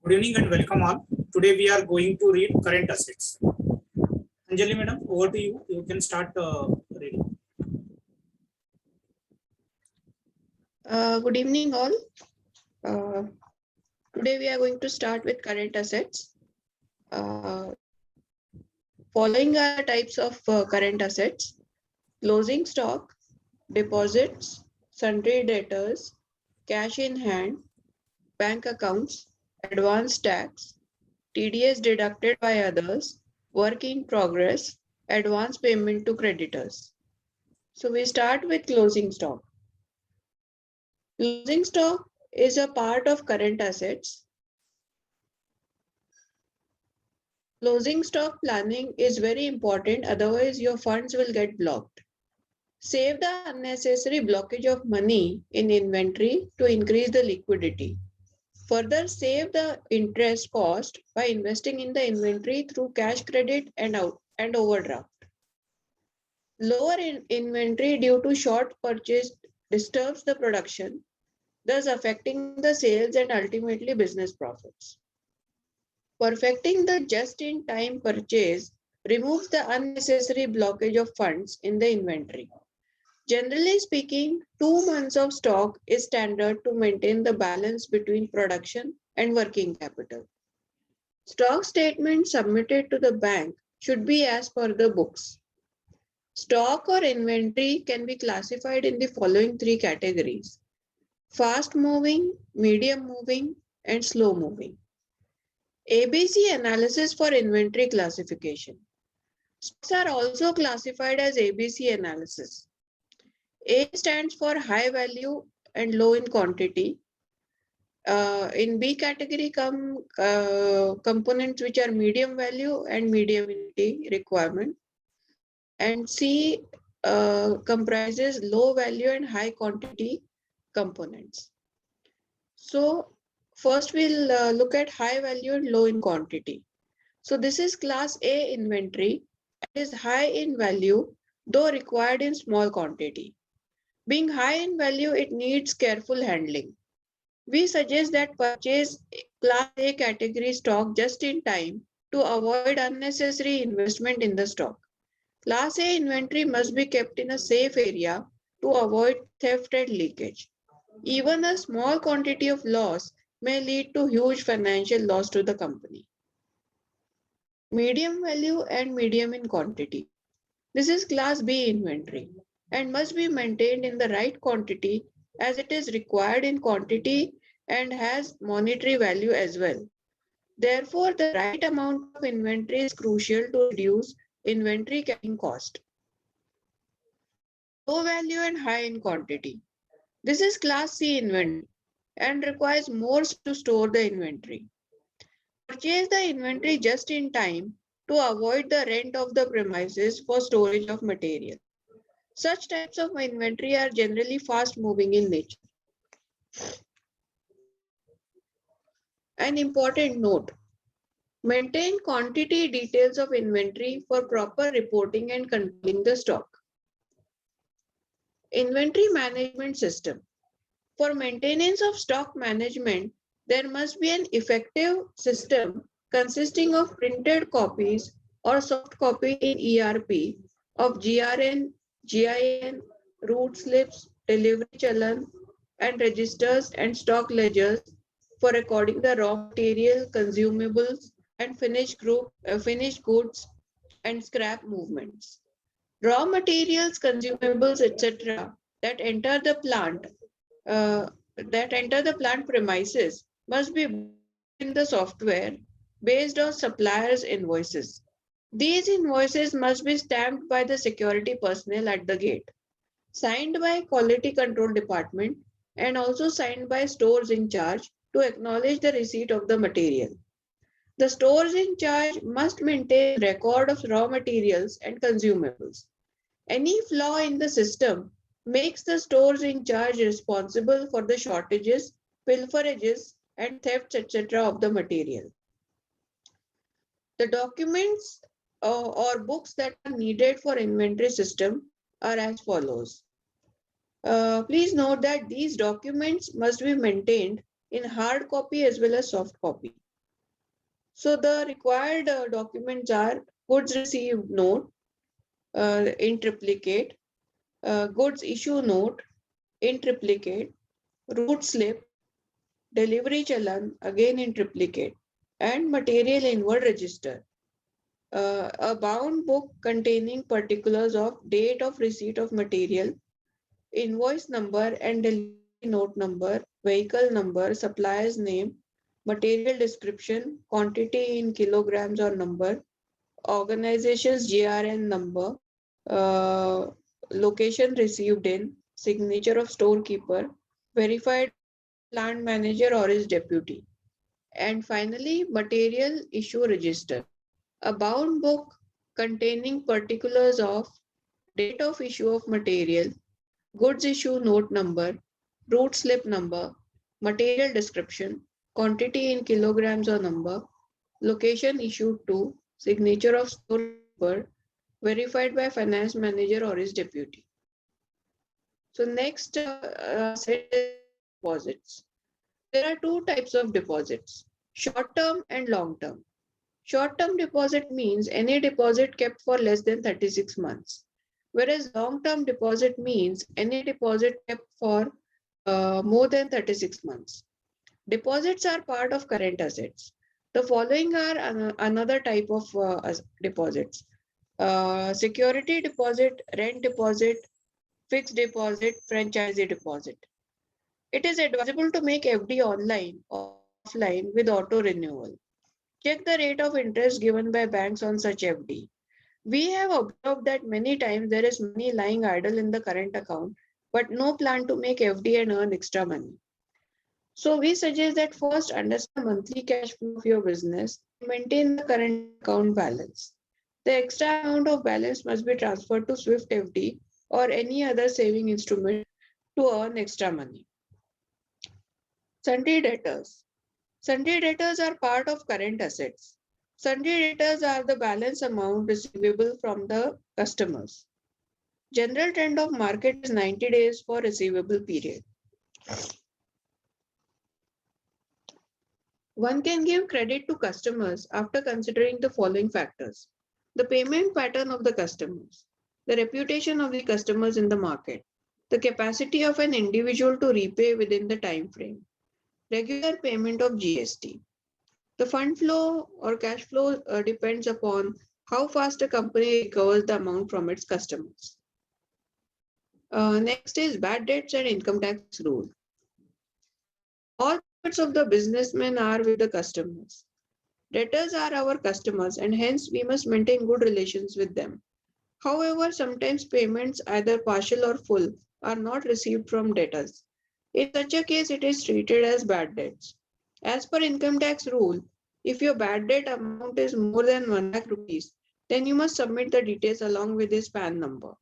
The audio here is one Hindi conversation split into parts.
Good evening and welcome all. Today we are going to read current assets. Anjali madam, over to you. You can start reading. Good evening all. Today we are going to start with current assets. Following are the types of current assets: closing stock, deposits, sundry debtors, cash in hand, bank accounts, advance tax, TDS deducted by others, work in progress, advance payment to creditors. So we start with closing stock. Closing stock is a part of current assets. Closing stock planning is very important, otherwise your funds will get blocked. Save the unnecessary blockage of money in inventory to increase the liquidity. Further, save the interest cost by investing in the inventory through cash credit and overdraft. Lower inventory due to short purchase disturbs the production, thus affecting the sales and ultimately business profits. Perfecting the just-in-time purchase removes the unnecessary blockage of funds in the inventory. Generally speaking, 2 months of stock is standard to maintain the balance between production and working capital. Stock statements submitted to the bank should be as per the books. Stock or inventory can be classified in the following 3 categories: fast moving, medium moving, and slow moving. ABC analysis for inventory classification. Stocks are also classified as ABC analysis. A stands for high value and low in quantity. In B category come components which are medium value and medium in requirement. And C comprises low value and high quantity components. So first we'll look at high value and low in quantity. So this is class A inventory and is high in value though required in small quantity. Being high in value, it needs careful handling. We suggest that purchase class A category stock just in time to avoid unnecessary investment in the stock. Class A inventory must be kept in a safe area to avoid theft and leakage. Even a small quantity of loss may lead to huge financial loss to the company. Medium value and medium in quantity. This is class B inventory and must be maintained in the right quantity as it is required in quantity and has monetary value as well. Therefore, the right amount of inventory is crucial to reduce inventory carrying cost. Low value and high in quantity. This is class C inventory and requires more to store the inventory. Purchase the inventory just in time to avoid the rent of the premises for storage of material. Such types of inventory are generally fast moving in nature. An important note: maintain quantity details of inventory for proper reporting and controlling the stock. Inventory management system. For maintenance of stock management, there must be an effective system consisting of printed copies or soft copy in ERP of GRN, GIN, route slips, delivery challan, and registers and stock ledgers for recording the raw material, consumables, and finished goods and scrap movements. Raw materials, consumables, etc. that enter the plant premises must be in the software based on suppliers' invoices. These invoices must be stamped by the security personnel at the gate, signed by quality control department, and also signed by stores in charge to acknowledge the receipt of the material. The stores in charge must maintain record of raw materials and consumables. Any flaw in the system makes the stores in charge responsible for the shortages, pilferages, and thefts, etc. of the material. The documents or books that are needed for inventory system are as follows. Please note that these documents must be maintained in hard copy as well as soft copy. So the required documents are goods received note in triplicate, goods issue note in triplicate, route slip, delivery challan again in triplicate, and material inward register. A bound book containing particulars of date of receipt of material, invoice number and delivery note number, vehicle number, supplier's name, material description, quantity in kilograms or number, organization's GRN number, uh, location received in, signature of storekeeper, verified plant manager or his deputy. And finally, material issue register. A bound book containing particulars of date of issue of material, goods issue note number, route slip number, material description, quantity in kilograms or number, location issued to, signature of storekeeper, verified by finance manager or his deputy. So next set is deposits. There are two types of deposits, short-term and long-term. Short-term deposit means any deposit kept for less than 36 months, whereas long-term deposit means any deposit kept for more than 36 months. Deposits are part of current assets. The following are another type of deposits. Security deposit, rent deposit, fixed deposit, franchisee deposit. It is advisable to make FD online or offline with auto renewal. Check the rate of interest given by banks on such FD. We have observed that many times there is money lying idle in the current account, but no plan to make FD and earn extra money. So we suggest that first understand monthly cash flow of your business and maintain the current account balance. The extra amount of balance must be transferred to Swift FD or any other saving instrument to earn extra money. Sundry debtors. Sundry debtors are part of current assets. Sundry debtors are the balance amount receivable from the customers. General trend of market is 90 days for receivable period. One can give credit to customers after considering the following factors: the payment pattern of the customers, the reputation of the customers in the market, the capacity of an individual to repay within the time frame, regular payment of GST. The fund flow or cash flow depends upon how fast a company recovers the amount from its customers. Next is bad debts and income tax rule. All profits of the businessmen are with the customers. Debtors are our customers and hence we must maintain good relations with them. However, sometimes payments, either partial or full, are not received from debtors. In such a case, it is treated as bad debts. As per income tax rule, if your bad debt amount is more than 1 lakh rupees, then you must submit the details along with his PAN number.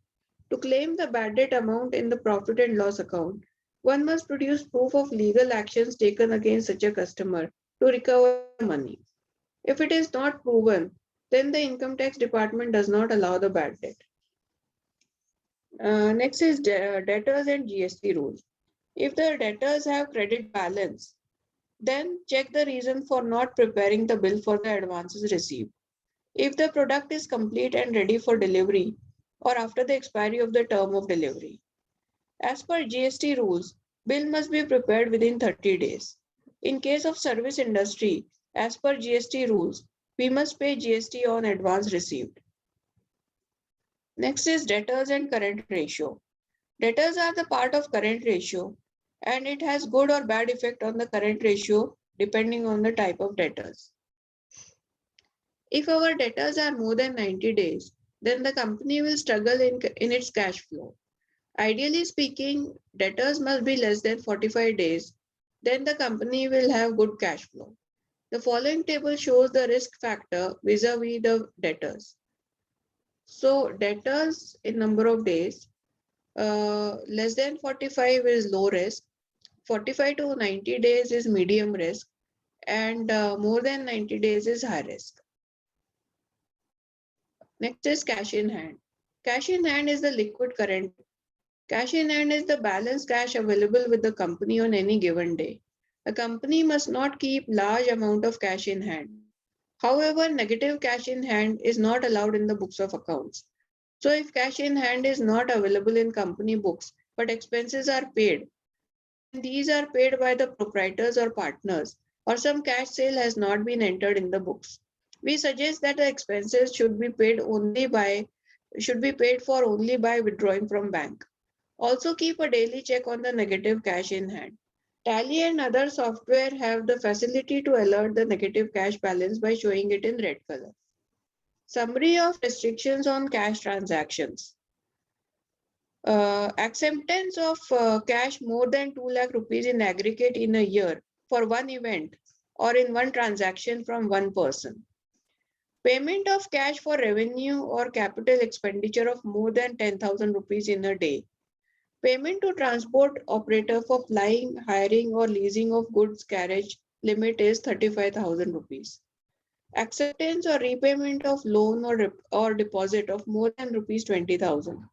To claim the bad debt amount in the profit and loss account, one must produce proof of legal actions taken against such a customer to recover the money. If it is not proven, then the income tax department does not allow the bad debt. Next is debtors and GST rules. If the debtors have credit balance, then check the reason for not preparing the bill for the advances received. If the product is complete and ready for delivery or after the expiry of the term of delivery. As per GST rules, bill must be prepared within 30 days. In case of service industry, as per GST rules, we must pay GST on advance received. Next is debtors and current ratio. Debtors are the part of current ratio and it has good or bad effect on the current ratio depending on the type of debtors. If our debtors are more than 90 days, then the company will struggle in its cash flow. Ideally speaking, debtors must be less than 45 days, then the company will have good cash flow. The following table shows the risk factor vis-a-vis the debtors. So debtors in number of days, less than 45 is low risk, 45 to 90 days is medium risk, and more than 90 days is high risk. Next is cash in hand. Cash in hand is the liquid current. Cash in hand is the balance cash available with the company on any given day. A company must not keep large amount of cash in hand. However, negative cash in hand is not allowed in the books of accounts. So if cash in hand is not available in company books, but expenses are paid, these are paid by the proprietors or partners, or some cash sale has not been entered in the books, we suggest that the expenses should be paid for only by withdrawing from bank. Also keep a daily check on the negative cash in hand. Tally and other software have the facility to alert the negative cash balance by showing it in red color. Summary of restrictions on cash transactions. Acceptance of cash more than 2 lakh rupees in aggregate in a year for one event or in one transaction from one person. Payment of cash for revenue or capital expenditure of more than 10,000 rupees in a day. Payment to transport operator for flying, hiring or leasing of goods carriage limit is 35,000 rupees. Acceptance or repayment of loan or deposit of more than rupees 20,000.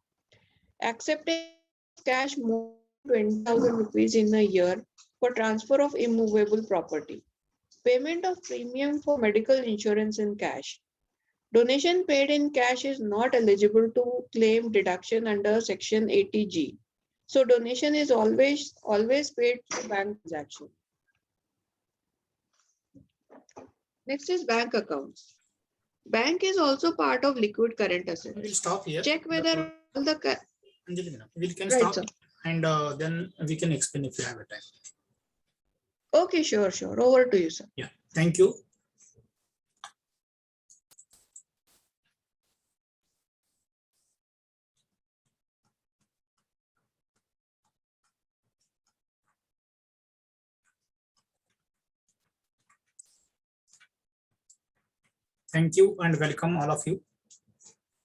Acceptance of cash more than 20,000 rupees in a year for transfer of immovable property. Payment of premium for medical insurance in cash. Donation paid in cash is not eligible to claim deduction under Section 80G. So donation is always paid for bank transaction. Next is bank accounts. Bank is also part of liquid current assets. We'll stop here. Check whether all the Anjali, we can right, stop sir. and then we can explain if you have a time. Okay, sure. Over to you, sir. Yeah, thank you. Thank you and welcome all of you.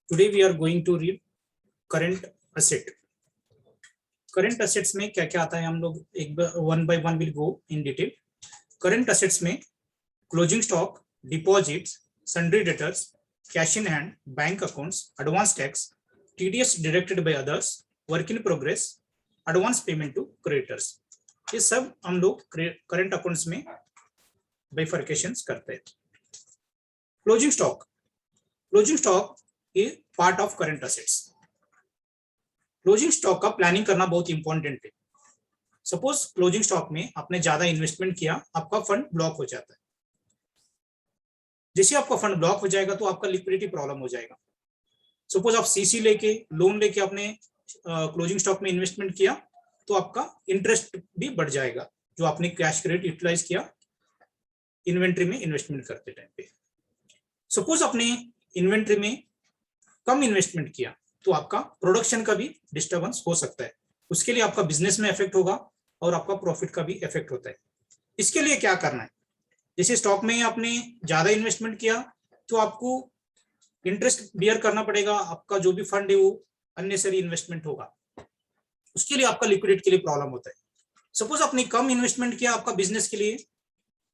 Today we are going to read current asset. Current assets में क्या क्या आता है हम लोग एक one by one will go in detail. Current assets में closing stock, deposits, sundry debtors, cash in hand, bank accounts, advance tax, TDS directed by others, work in progress, advance payment to creditors. ये सब हम लोग current accounts में bifurcations करते हैं. Closing stock is part of current assets. Closing stock का प्लानिंग करना बहुत इंपॉर्टेंट है. सपोज क्लोजिंग स्टॉक में आपने ज्यादा इन्वेस्टमेंट किया, आपका फंड ब्लॉक हो जाता है. जैसे आपका फंड ब्लॉक हो जाएगा तो आपका लिक्विडिटी प्रॉब्लम हो जाएगा. सपोज आप सीसी लेके लोन लेके आपने क्लोजिंग स्टॉक में इन्वेस्टमेंट किया तो आपका इंटरेस्ट भी बढ़ जाएगा जो आपने कैश क्रेडिट यूटिलाइज किया इन्वेंट्री में इन्वेस्टमेंट करते टाइम पे. सपोज आपने इन्वेंट्री में कम इन्वेस्टमेंट किया तो आपका प्रोडक्शन का भी डिस्टर्बेंस हो सकता है. उसके लिए आपका बिजनेस में इफेक्ट होगा और आपका प्रॉफिट का भी इफेक्ट होता है. इसके लिए क्या करना है, जैसे स्टॉक में आपने ज्यादा इन्वेस्टमेंट किया तो आपको इंटरेस्ट बियर करना पड़ेगा. आपका जो भी फंड है वो अननेसेसरी इन्वेस्टमेंट होगा. उसके लिए आपका लिक्विडिटी के लिए प्रॉब्लम होता है. सपोज आपने कम इन्वेस्टमेंट किया, आपका बिजनेस के लिए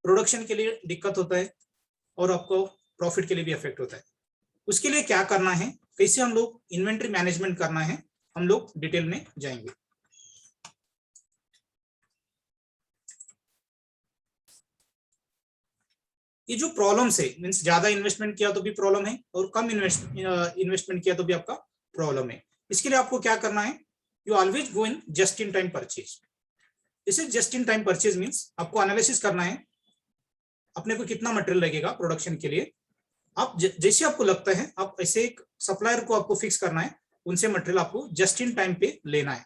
प्रोडक्शन के लिए दिक्कत होता है और आपको प्रॉफिट के लिए भी इफेक्ट होता है. उसके लिए क्या करना है, कैसे हम लोग इन्वेंट्री मैनेजमेंट करना है, हम लोग डिटेल में जाएंगे. ये जो प्रॉब्लम्स है मींस ज्यादा इन्वेस्टमेंट किया तो भी प्रॉब्लम है और कम इन्वेस्टमेंट किया तो भी आपका प्रॉब्लम है. इसके लिए आपको क्या करना है, you always go in just in time purchase. इसे just in time purchase means आपको एनालिसिस करना है अपने को कितना मटेरियल लगेगा प्रोडक्शन के लिए. आप जैसे आपको लगता है आप ऐसे एक सप्लायर को आपको फिक्स करना है, उनसे मटेरियल आपको जस्ट इन टाइम पे लेना है.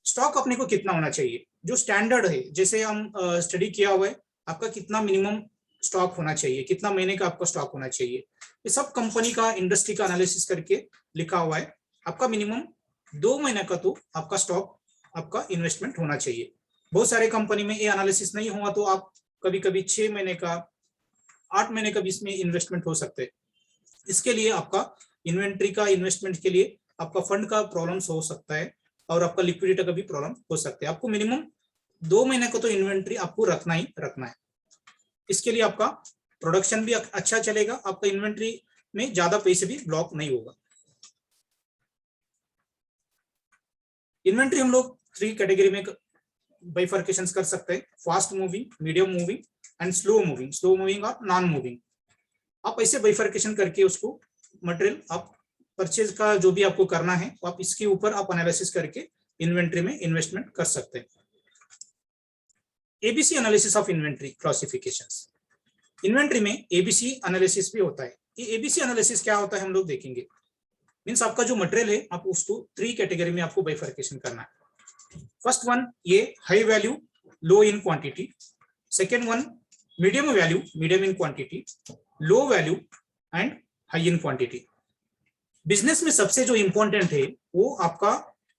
स्टॉक अपने को कितना होना चाहिए जो स्टैंडर्ड है, जैसे हम स्टडी किया हुआ है आपका कितना मिनिमम स्टॉक होना चाहिए, कितना महीने का आपका स्टॉक होना चाहिए, ये सब कंपनी का इंडस्ट्री का एनालिसिस करके लिखा हुआ है. आपका मिनिमम 2 महीने का तो आपका स्टॉक आपका इन्वेस्टमेंट होना चाहिए. बहुत सारे कंपनी में ये एनालिसिस नहीं हुआ तो आप कभी कभी 6 महीने का 8 महीने का भी इसमें इन्वेस्टमेंट हो सकते हैं. इसके लिए आपका इन्वेंट्री का इन्वेस्टमेंट के लिए आपका फंड का प्रॉब्लम्स हो सकता है और आपका लिक्विडिटी का भी प्रॉब्लम हो सकता है. आपको मिनिमम 2 महीने को तो इन्वेंट्री आपको रखना ही रखना है. इसके लिए आपका प्रोडक्शन भी अच्छा चलेगा, आपका इन्वेंट्री में ज्यादा पैसे भी ब्लॉक नहीं होगा. इन्वेंट्री हम लोग 3 कैटेगरी में बाइफर्केशंस कर सकते हैं, fast moving, medium moving and slow moving और नॉन मूविंग। आप ऐसे बाइफर्केशन करके उसको मटेरियल आप परचेज का जो भी आपको करना है तो आप इसके ऊपर आप एनालिसिस करके इन्वेंट्री में इन्वेस्टमेंट कर सकते हैं। ABC analysis of inventory classifications. Inventory में एबीसी एनालिसिस भी होता है। ये एबीसी एनालिसिस क्या होता है हम लोग देखेंगे। मींस आपका जो मटेरियल है आप उसको 3 कैटेगरी में आपको बाइफर्केशन करना है। फर्स्ट वन ये high value low in quantity, second one medium value medium in quantity, low value and high in quantity. Business में सबसे जो इंपॉर्टेंट है वो आपका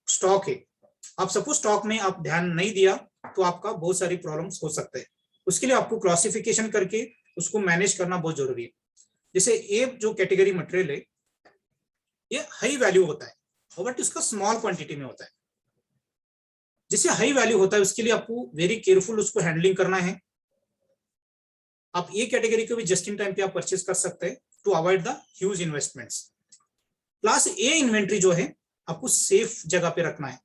स्टॉक है। आप सपोज स्टॉक में आप ध्यान नहीं दिया तो आपका बहुत सारी प्रॉब्लम्स हो सकते हैं। उसके लिए आपको क्लासिफिकेशन करके उसको मैनेज करना बहुत जरूरी है। जैसे ये जो कैटेगरी मटेरियल है ये हाई वैल्यू होता है बट उसका स्मॉल क्वांटिटी में होता है। जिससे हाई वैल्यू होता है उसके लिए आपको वेरी केयरफुल उसको हैंडलिंग करना है। आप ये कैटेगरी को भी जस्ट इन टाइम पे आप परचेज कर सकते हैं to avoid the huge investments. Class A inventory जो है आपको सेफ जगह पे रखना है,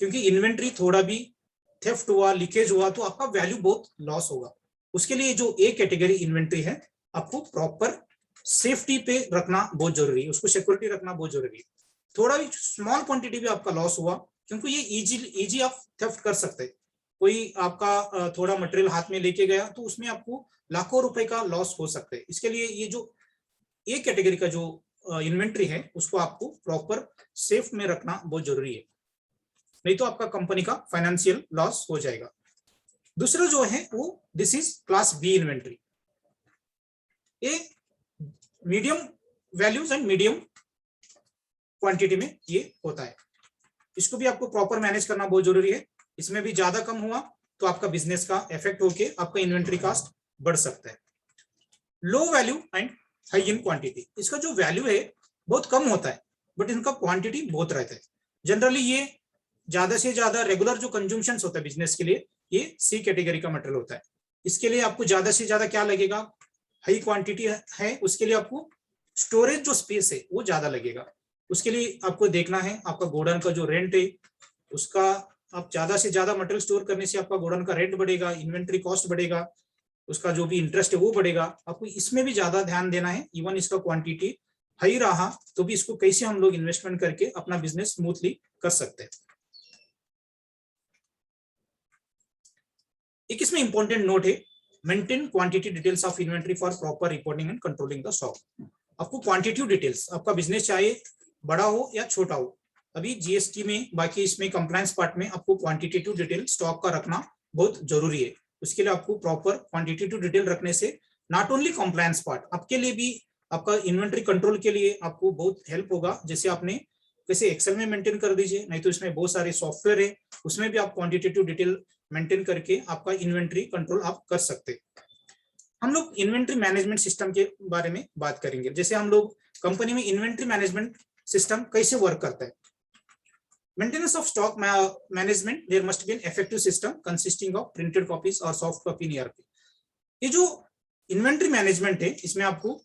क्योंकि इन्वेंट्री थोड़ा भी थेफ्ट हुआ लीकेज हुआ तो आपका वैल्यू बहुत लॉस होगा। उसके लिए जो ए कैटेगरी इन्वेंट्री है आपको प्रॉपर सेफ्टी पे रखना बहुत जरूरी है, उसको सिक्योरिटी रखना बहुत जरूरी है। थोड़ा भी स्मॉल क्वांटिटी भी आपका लॉस हुआ क्योंकि ये इजी आप थेफ्ट कर सकते हैं। कोई आपका थोड़ा मटेरियल हाथ में लेके गया तो उसमें आपको लाखों रुपए का लॉस हो सकता है। इसके लिए ये जो ए कैटेगरी का जो इन्वेंट्री है उसको आपको प्रॉपर सेफ में रखना बहुत जरूरी है, नहीं तो आपका कंपनी का फाइनेंशियल लॉस हो जाएगा। दूसरा जो है वो this is class B inventory. ये medium values and medium quantity में ये होता है। इसको भी आपको प्रॉपर मैनेज करना बहुत जरूरी है। इसमें भी ज्यादा कम हुआ तो आपका बिजनेस का इफेक्ट होके आपका इन्वेंट्री कॉस्ट बढ़ सकता है। Low value and high in quantity, इसका जो वैल्यू है बहुत कम होता है बट इनका क्वांटिटी बहुत रहता है। जनरली ये ज्यादा से ज्यादा रेगुलर जो कंज्यूमशन होता है बिजनेस के लिए ये सी कैटेगरी का मटेरियल होता है। इसके लिए आपको ज्यादा से ज्यादा क्या लगेगा, हाई क्वांटिटी है उसके लिए आपको स्टोरेज जो स्पेस है वो ज्यादा लगेगा। उसके लिए आपको देखना है आपका गोडाउन का जो रेंट है उसका, आप ज्यादा से ज्यादा मटेरियल स्टोर करने से आपका गोडाउन का रेंट बढ़ेगा, इन्वेंट्री कॉस्ट बढ़ेगा, उसका जो भी इंटरेस्ट है वो बढ़ेगा। आपको इसमें भी ज्यादा ध्यान देना है। इवन इसका क्वांटिटी हाई रहा तो भी इसको कैसे हम लोग इन्वेस्टमेंट करके अपना बिजनेस स्मूथली कर सकते हैं। एक इसमें इंपॉर्टेंट नोट है, maintain quantity details of inventory for proper reporting and controlling the stock. आपको क्वांटिटी डिटेल्स, आपका बिजनेस चाहे बड़ा हो या छोटा हो, अभी जीएसटी में बाकी इसमें कंप्लायंस पार्ट में आपको क्वांटिटेटिव डिटेल स्टॉक का रखना बहुत जरूरी है। उसके लिए आपको प्रॉपर क्वांटिटेटिव डिटेल रखने से नॉट ओनली कंप्लायंस पार्ट आपके लिए भी आपका इन्वेंट्री कंट्रोल के लिए आपको बहुत हेल्प होगा। जैसे आपने कैसे एक्सेल में मेंटेन कर दीजिए, नहीं तो इसमें बहुत सारे सॉफ्टवेयर है उसमें भी आप क्वांटिटेटिव डिटेल मेंटेन करके आपका इन्वेंट्री कंट्रोल आप कर सकते। हम लोग इन्वेंट्री मैनेजमेंट सिस्टम के बारे में बात करेंगे। जैसे हम लोग कंपनी में इन्वेंट्री मैनेजमेंट सिस्टम कैसे वर्क करता है। Maintenance of stock management, there must be an effective system consisting of printed copies और सॉफ्ट कॉपी इन ईआरपी। ये जो इन्वेंट्री मैनेजमेंट है इसमें आपको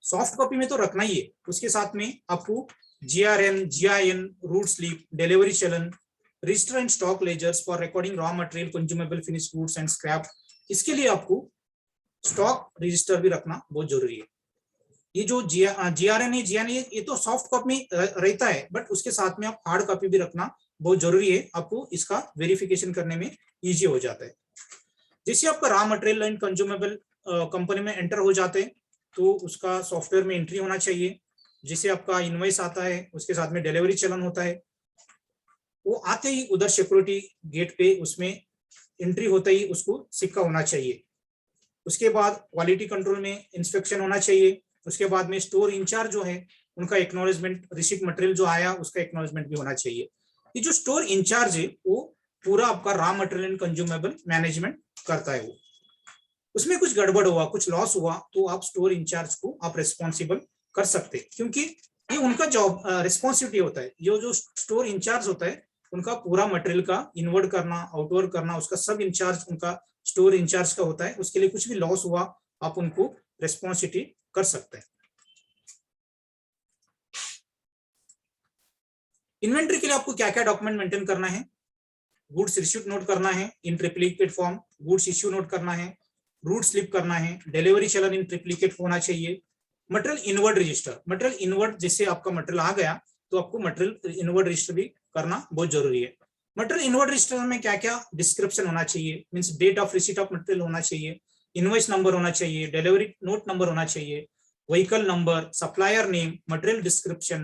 सॉफ्ट कॉपी में तो रखना ही है, उसके साथ में आपको GRN, GIN, route slip, delivery challan, register and stock ledgers for recording raw material, consumable finished goods and scrap. इसके लिए आपको स्टॉक रजिस्टर भी रखना बहुत जरूरी है। ये जो जीआरएन है, जीआईएन ये तो सॉफ्ट कॉपी में रहता है बट उसके साथ में आप हार्ड कॉपी भी रखना बहुत जरूरी है। आपको इसका वेरिफिकेशन करने में इजी हो जाता है। जैसे आपका raw material and consumable company में एंटर हो जाते हैं तो उसका सॉफ्टवेयर में एंट्री होना चाहिए। जिसे आपका इनवॉइस आता है उसके साथ में डिलीवरी चलन होता है, वो आते ही उधर सिक्योरिटी गेट पे उसमें एंट्री होता ही उसको सिक्का होना चाहिए। उसके बाद क्वालिटी कंट्रोल में इंस्पेक्शन होना चाहिए। उसके बाद में स्टोर इंचार्ज जो है उनका एक्नॉलेजमेंट, रिसीव मटेरियल जो आया उसका एक्नॉलेजमेंट भी होना चाहिए। ये जो स्टोर इंचार्ज है वो पूरा आपका raw material and consumable management करता है। वो उसमें कुछ गड़बड़ हुआ, कुछ लॉस हुआ तो आप स्टोर इंचार्ज को आप रिस्पॉन्सिबल कर सकते हैं, क्योंकि ये उनका जॉब रिस्पॉन्सिबिलिटी होता है। ये जो स्टोर इंचार्ज होता है उनका पूरा मटेरियल का इनवर्ड करना, आउटवर्ड करना, उसका सब इंचार्ज उनका स्टोर इंचार्ज का होता है। उसके लिए कुछ भी लॉस हुआ आप उनको रिस्पॉन्सिबिलिटी कर सकते हैं। इन्वेंट्री के लिए आपको क्या क्या डॉक्यूमेंट मेंटेन करना है। गुड्स रिसीव्ड नोट करना है in triplicate form, goods issue note करना है, रूट स्लिप करना है, डिलीवरी चलन इन ट्रिप्लिकेट होना चाहिए, material inward register, material inward जैसे आपका मटेरियल आ गया तो आपको मटेरियल इनवर्ड रजिस्टर भी करना बहुत जरूरी है। मटेरियल इनवर्ड रजिस्टर में क्या क्या डिस्क्रिप्शन होना चाहिए, means date of receipt of material होना चाहिए, इनवॉइस नंबर होना चाहिए, डिलीवरी नोट नंबर होना चाहिए, vehicle number, supplier name, material description,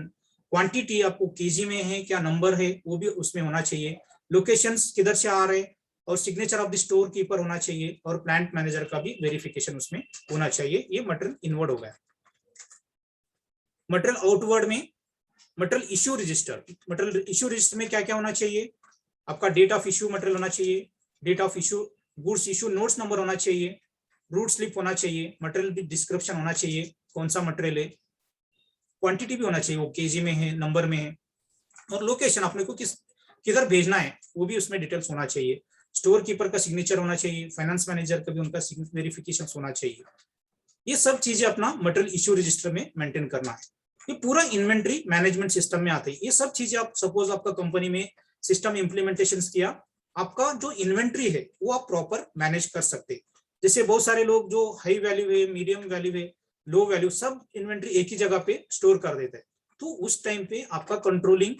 quantity आपको केजी में है क्या नंबर है वो भी उसमें होना चाहिए, लोकेशंस किधर से आ रहे हैं, और signature of the store keeper होना चाहिए, और प्लांट मैनेजर का भी वेरिफिकेशन उसमें होना चाहिए। ये मटेरियल इनवर्ड हो गया। मटेरियल आउटवर्ड में material issue register, material issue register में क्या क्या होना चाहिए, आपका डेट ऑफ इश्यू मटेरियल होना चाहिए, date of issue, goods issue notes number होना चाहिए, रूट स्लिप होना चाहिए, मटेरियल डिस्क्रिप्शन होना चाहिए कौन सा मटेरियल है, क्वांटिटी भी होना चाहिए वो केजी में है नंबर में है, और लोकेशन अपने को किधर भेजना है वो भी उसमें डिटेल्स होना चाहिए, स्टोर कीपर का सिग्नेचर होना चाहिए, फाइनेंस मैनेजर का भी उनका वेरिफिकेशन होना चाहिए। ये सब चीजें अपना मटेरियल इश्यू रजिस्टर में मेंटेन करना है। ये पूरा इन्वेंट्री मैनेजमेंट सिस्टम में आते हैं। ये सब चीजें आप सपोज आपका कंपनी में सिस्टम इंप्लीमेंटेशन किया, आपका जो इन्वेंट्री है वो आप प्रॉपर मैनेज कर सकते। जैसे बहुत सारे लोग जो हाई वैल्यू है, मीडियम वैल्यू है, लो वैल्यू, सब इन्वेंट्री एक ही जगह पे स्टोर कर देते हैं, तो उस टाइम पे आपका कंट्रोलिंग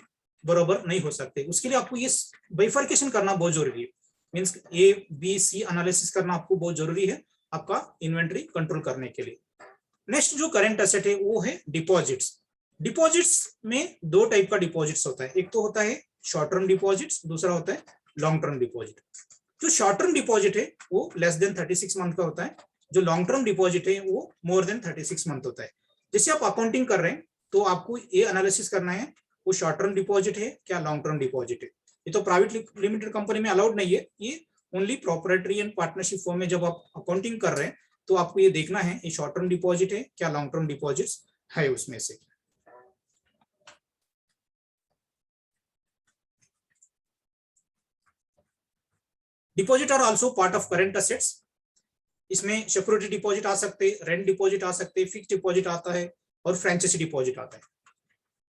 बराबर नहीं हो सकते। उसके लिए आपको ये बाइफर्केशन करना बहुत जरूरी है, means A B C analysis करना आपको बहुत जरूरी है आपका इन्वेंट्री कंट्रोल करने के लिए। नेक्स्ट जो करंट एसेट है वो है डिपॉजिट्स। डिपॉजिट्स में दो टाइप का डिपॉजिट्स होता है, एक तो होता है शॉर्ट टर्म डिपॉजिट्स, दूसरा होता है लॉन्ग टर्म डिपॉजिट। जो शॉर्ट टर्म डिपॉजिट है वो लेस देन 36 मंथ का होता है, जो लॉन्ग टर्म डिपॉजिट है वो मोर देन 36 मंथ होता है। जैसे आप अकाउंटिंग कर रहे हैं तो आपको ये एनालिसिस करना है वो शॉर्ट टर्म डिपॉजिट है क्या लॉन्ग टर्म डिपॉजिट है। ये तो प्राइवेट लिमिटेड कंपनी में अलाउड नहीं है, ये only proprietary and partnership form में जब आप अकाउंटिंग कर रहे हैं तो आपको ये देखना है ये शॉर्ट टर्म डिपॉजिट है क्या लॉन्ग टर्म डिपॉजिट्स है उसमें से। Deposit are also part of current assets. इसमें सिक्योरिटी डिपॉजिट आ सकते हैं, रेंट डिपॉजिट आ सकते हैं, फिक्स डिपॉजिट आता है और फ्रेंचाइजी डिपॉजिट आता है।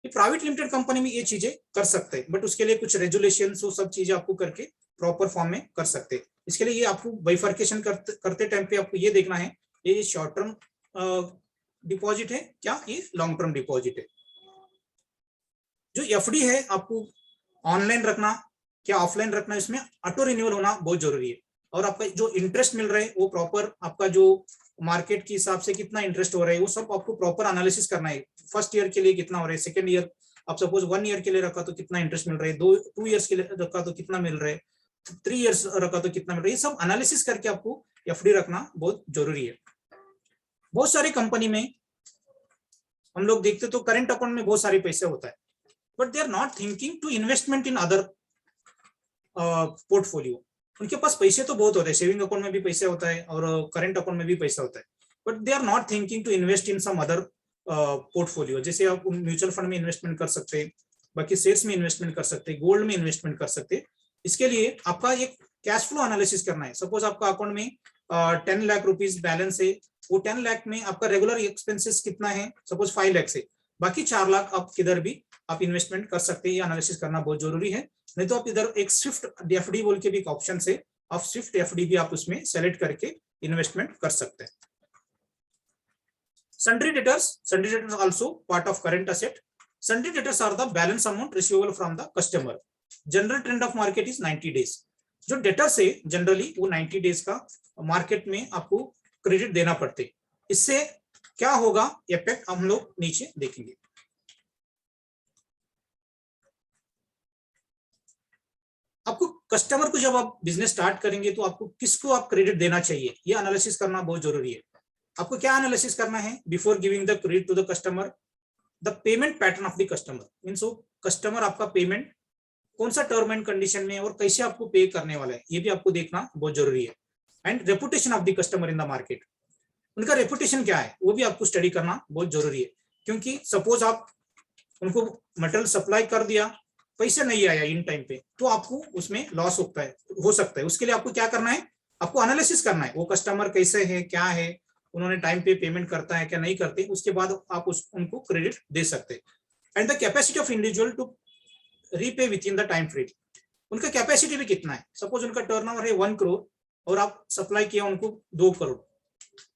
ये प्राइवेट लिमिटेड कंपनी में ये चीजें कर सकते हैं, बट उसके लिए कुछ रेजुलेशंस वो सब चीजें आपको करके प्रॉपर फॉर्म में कर सकते हैं। इसके लिए ये आपको बाइफर्केशन करते टाइम पे आपको ये देखना है ये शॉर्ट टर्म डिपॉजिट है क्या ये लॉन्ग टर्म डिपॉजिट है। जो एफडी है आपको ऑनलाइन रखना क्या ऑफलाइन रखना, इसमें ऑटो रिन्यूअल होना बहुत जरूरी है। और आपका जो इंटरेस्ट मिल रहा है वो प्रॉपर आपका जो मार्केट के हिसाब से कितना इंटरेस्ट हो रहा है वो सब आपको प्रॉपर एनालिसिस करना है। फर्स्ट ईयर के लिए कितना हो रहा है, सेकंड ईयर आप सपोज 1 ईयर के लिए रखा तो कितना इंटरेस्ट मिल रहा है, 2 ईयर्स के लिए रखा तो कितना मिल रहा है, 3 ईयर्स रखा तो कितना मिल रहा है। ये सब एनालिसिस करके आपको एफडी रखना बहुत जरूरी है। बहुत सारी कंपनी में हम लोग देखते तो करंट अकाउंट में बहुत सारे पैसे होता है, but they are not thinking to investment in other portfolio. उनके पास पैसे तो बहुत होते हैं, सेविंग अकाउंट में भी पैसे होता है और करंट अकाउंट में भी पैसा होता है, but they are not thinking to invest in some other portfolio. जैसे आप म्यूचुअल फंड में इन्वेस्टमेंट कर सकते हैं, बाकी शेयर्स में इन्वेस्टमेंट कर सकते हैं, गोल्ड में इन्वेस्टमेंट कर सकते हैं। इसके लिए आपका एक कैश फ्लो एनालिसिस करना है। सपोज आपका अकाउंट में 10 लाख रुपीज बैलेंस है, वो 10 लाख में आपका रेगुलर एक्सपेंसेस कितना है, सपोज 5 लाख से, बाकी 4 लाख आप किधर भी आप इन्वेस्टमेंट कर सकते हैं। ये एनालिसिस करना बहुत जरूरी है। नहीं तो आप इधर एक स्विफ्ट एफडी बोल के भी एक ऑप्शन से आप स्विफ्ट एफडी भी आप उसमें सेलेक्ट करके इन्वेस्टमेंट कर सकते हैं। Sundry debtors also part of current asset. Sundry debtors are the balance amount receivable from the customer. General trend of market is 90 days. जो डेटर्स है जनरली वो 90 डेज का मार्केट में आपको क्रेडिट देना पड़ते। इससे क्या होगा इफेक्ट हम लोग नीचे देखेंगे। आपको कस्टमर को जब आप बिजनेस स्टार्ट करेंगे तो आपको किसको आप क्रेडिट देना चाहिए ये एनालिसिस करना बहुत जरूरी है। आपको क्या एनालिसिस करना है before giving the credit to the customer, the payment pattern of the customer, means वो कस्टमर आपका पेमेंट कौन सा टर्म एंड कंडीशन में और कैसे आपको पे करने वाला है ये भी आपको देखना बहुत जरूरी है। And reputation of the customer in the market, उनका रेपुटेशन क्या है वो भी आपको स्टडी करना बहुत जरूरी है। क्योंकि सपोज आप उनको मटेरियल सप्लाई कर दिया, पैसे नहीं आया इन टाइम पे, तो आपको उसमें लॉस हो सकता है। उसके लिए आपको क्या करना है, आपको एनालिसिस करना है वो कस्टमर कैसे है, क्या है, उन्होंने टाइम पे पेमेंट करता है क्या नहीं करते, उसके बाद आप उनको क्रेडिट दे सकते हैं। And the capacity of individual to repay within the time frame, उनका कैपेसिटी भी कितना है। सपोज उनका टर्नओवर है 1 करोड़ और आप सप्लाई किया उनको 2 करोड़,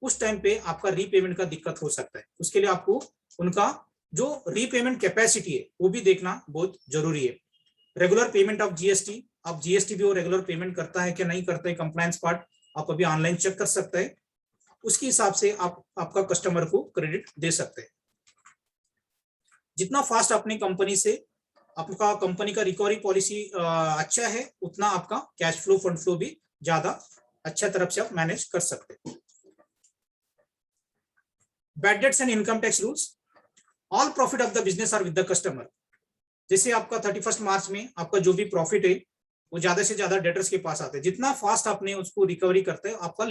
उस टाइम पे आपका रीपेमेंट का दिक्कत हो सकता है। उसके लिए आपको उनका जो रीपेमेंट कैपेसिटी है वो भी देखना बहुत जरूरी है। रेगुलर पेमेंट ऑफ जीएसटी, आप जीएसटी भी वो रेगुलर पेमेंट करता है कि नहीं करता है, कंप्लायंस पार्ट आप अभी ऑनलाइन चेक कर सकते हैं। उसके हिसाब से आप आपका कस्टमर को क्रेडिट दे सकते हैं। जितना फास्ट अपनी कंपनी से आपका कंपनी का रिकवरी पॉलिसी अच्छा है, उतना आपका कैश फ्लो फंड फ्लो भी ज्यादा अच्छा तरफ से आप मैनेज कर सकते हैं। Bad debts and income tax rules, all profit of the business are with the customer. जैसे आपका 31 मार्च में आपका जो भी प्रॉफिट है वो ज्यादा से ज्यादा डेटर्स के पास आते हैं। जितना फास्ट आपने उसको रिकवरी करते हैं, आपका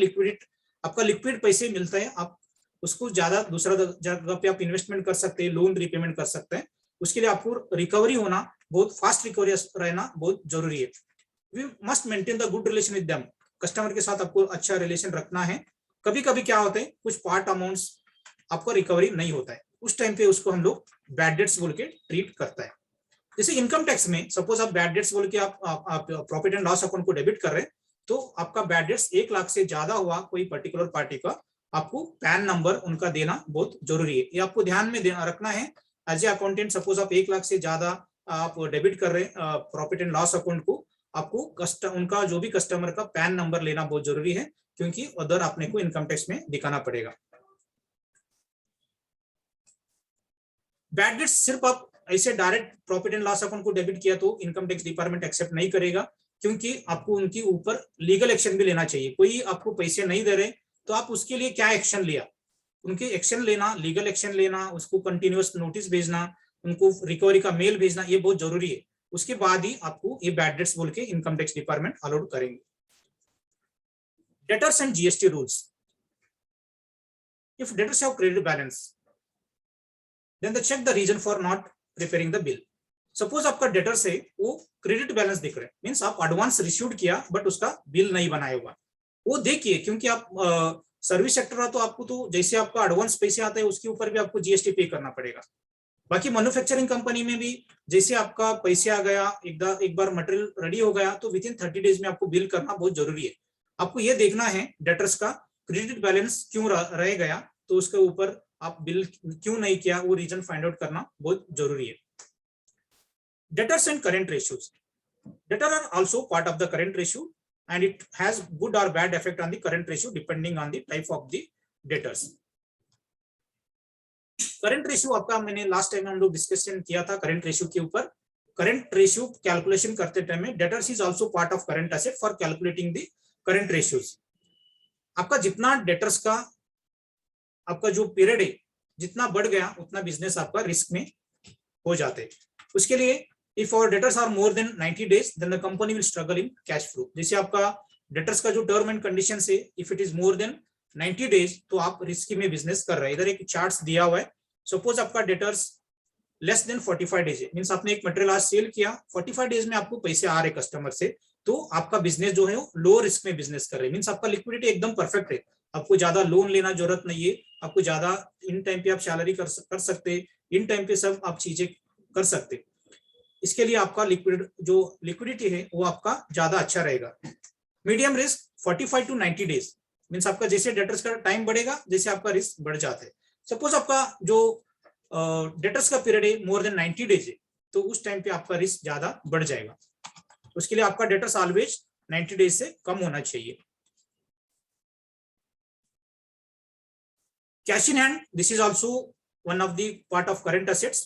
लिक्विड पैसे मिलता है, आप उसको ज्यादा दूसरा जगह पे आप इन्वेस्टमेंट कर सकते हैं, लोन रिपेमेंट कर सकते हैं। उसके लिए आपको रिकवरी होना, बहुत फास्ट रिकवरी रहना बहुत जरूरी है। We must maintain the good relation with them, customer के साथ आपको अच्छा रिलेशन रखना है। कभी कभी क्या होता है, कुछ पार्ट अमाउंट्स आपको रिकवरी नहीं होता है, उस टाइम पे उसको हम लोग बैड डेट्स बोल के ट्रीट करता है। जैसे इनकम टैक्स में सपोज आप बैड डेट्स बोल के आप प्रॉफिट एंड लॉस अकाउंट को डेबिट कर रहे हैं, तो आपका बैड डेट्स 1 लाख से ज्यादा हुआ कोई पर्टिकुलर पार्टी का, आपको पैन नंबर उनका देना बहुत जरूरी है। ये आपको ध्यान में रखना है एज ए अकाउंटेंट। सपोज आप 1 लाख से ज्यादा आप डेबिट कर रहे हैं प्रॉफिट एंड लॉस अकाउंट को, आपको उनका जो भी कस्टमर का पैन नंबर लेना बहुत जरूरी है, क्योंकि उधर आपने को इनकम टैक्स में दिखाना पड़ेगा। बैड डेट्स सिर्फ आप ऐसे direct profit and loss account को डेबिट किया तो इनकम टैक्स डिपार्टमेंट एक्सेप्ट नहीं करेगा, क्योंकि आपको उनके ऊपर लीगल एक्शन भी लेना चाहिए। कोई आपको पैसे नहीं दे रहे तो आप उसके लिए क्या एक्शन लिया, उनके एक्शन लेना, लीगल एक्शन लेना, उसको कंटिन्यूअस नोटिस भेजना, उनको रिकवरी का मेल भेजना, ये बहुत जरूरी है। उसके बाद ही आपको ये बैड डेट्स बोल के इनकम टैक्स डिपार्टमेंट अलाउड करेंगे। Debtors and GST rules, if debtors have credit balance then they check the reason for not preparing the bill. Suppose आपका डेटर से वो क्रेडिट बैलेंस दिख रहे हैं, मींस आप एडवांस रिसीव्ड किया बट उसका बिल नहीं बनाया हुआ, वो देखिए, क्योंकि आप सर्विस सेक्टर है तो आपको तो जैसे आपका एडवांस पैसे आते हैं उसके ऊपर भी आपको जीएसटी पे करना पड़ेगा। बाकी मैन्युफैक्चरिंग कंपनी में भी जैसे आपका पैसे आ गया, एक बार मटेरियल रेडी हो गया तो विद इन 30 डेज में आपको बिल करना बहुत जरूरी है। आपको ये देखना है डेटर्स का क्रेडिट बैलेंस क्यों रह गया, तो उसके ऊपर आप बिल क्यों नहीं किया, वो रीजन फाइंड आउट करना बहुत जरूरी है। Debtors and current ratios, debtor are also part of the current ratio and it has good or bad effect on the current ratio depending on the type of the debtors. Current ratio आपका मैंने लास्ट टाइम हम लोग डिस्कशन किया था करंट रेशियो के ऊपर। करंट रेशियो कैलकुलेशन करते टाइम में debtors is also part of current asset for calculating the current ratios. आपका जितना डेटर्स का आपका जो पीरियड है जितना बढ़ गया उतना बिजनेस आपका रिस्क में हो जाते। उसके लिए if our debtors are more than 90 days then the company will struggle in cash flow। जैसे आपका डेटर्स का जो टर्म एंड कंडीशन से if it is more than 90 days तो आप रिस्की में बिजनेस कर रहे हैं। इधर एक चार्ट्स दिया हुआ है, सपोज आपका डेटर्स लेस देन 45 डेज है, मींस आपने एक मटेरियल आज सेल किया, 45 डेज में आपको पैसे आ रहे कस्टमर से, तो आपका बिजनेस जो है वो लो रिस्क में बिजनेस कर रहे हैं। मींस आपका लिक्विडिटी एकदम परफेक्ट है, आपको ज्यादा लोन लेना जरूरत नहीं है, आपको ज्यादा इन टाइम पे आप सैलरी कर सकते, इन टाइम पे सब आप चीजें कर सकते। इसके लिए आपका लिक्विडिटी है वो आपका ज्यादा अच्छा रहेगा। Medium risk 45 to 90 days, means आपका जैसे डेटर्स का टाइम बढ़ेगा जैसे आपका रिस्क बढ़ जाता है। सपोज आपका जो डेटर्स का पीरियड है मोर देन 90 डेज है, तो उस टाइम पे आपका रिस्क ज्यादा बढ़ जाएगा। उसके लिए आपका डेटर्स ऑलवेज 90 डेज से कम होना चाहिए। Cash in hand, this is also one of the part of current assets.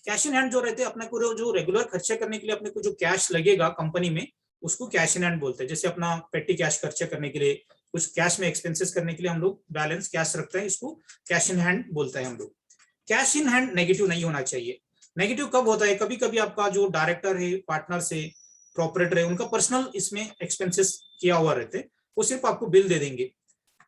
Cash in hand जो रहते हैं अपने को जो रेगुलर खर्चा करने के लिए अपने को जो कैश लगेगा कंपनी में उसको कैश इन हैंड बोलते हैं। जैसे अपना पेटी कैश खर्चा करने के लिए, कुछ कैश में एक्सपेंसेस करने के लिए हम लोग बैलेंस कैश रखते हैं, इसको कैश इन हैंड बोलते हैं हम लोग। कैश इन हैंड नेगेटिव नहीं होना चाहिए। नेगेटिव कब होता है, कभी कभी आपका जो डायरेक्टर है, पार्टनर है, प्रोपरेटर है, उनका पर्सनल इसमें एक्सपेंसेस किया हुआ रहते, वो सिर्फ आपको बिल दे देंगे,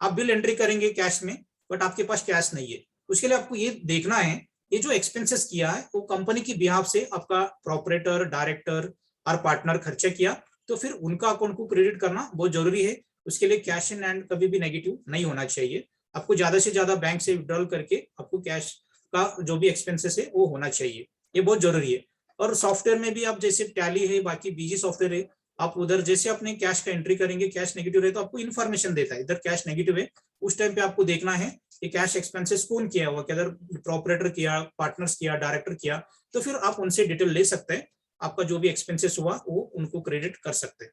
आप बिल एंट्री करेंगे कैश में, बट आपके पास कैश नहीं है। उसके लिए आपको ये देखना है ये जो एक्सपेंसेस किया है वो कंपनी की बिहाफ से आपका प्रोपरेटर, डायरेक्टर और पार्टनर खर्चा किया, तो फिर उनका अकाउंट को क्रेडिट करना बहुत जरूरी है। उसके लिए कैश इन हैंड कभी भी नेगेटिव नहीं होना चाहिए। आपको ज्यादा से ज्यादा बैंक से विड्रॉल करके आपको कैश का जो भी एक्सपेंसेस है वो होना चाहिए, ये बहुत जरूरी है। और सॉफ्टवेयर में भी आप जैसे टैली है, बाकी बीजी सॉफ्टवेयर है, आप उधर जैसे अपने कैश का एंट्री करेंगे, कैश नेगेटिव रहे तो आपको इन्फॉर्मेशन देता है, इधर कैश नेगेटिव है, उस टाइम पे आपको देखना है कि कैश एक्सपेंसेस कौन किया हुआ, कि अगर प्रॉपरेटर किया, पार्टनर्स किया, डायरेक्टर किया, तो फिर आप उनसे डिटेल ले सकते हैं, आपका जो भी एक्सपेंसेस हुआ वो उनको क्रेडिट कर सकते हैं।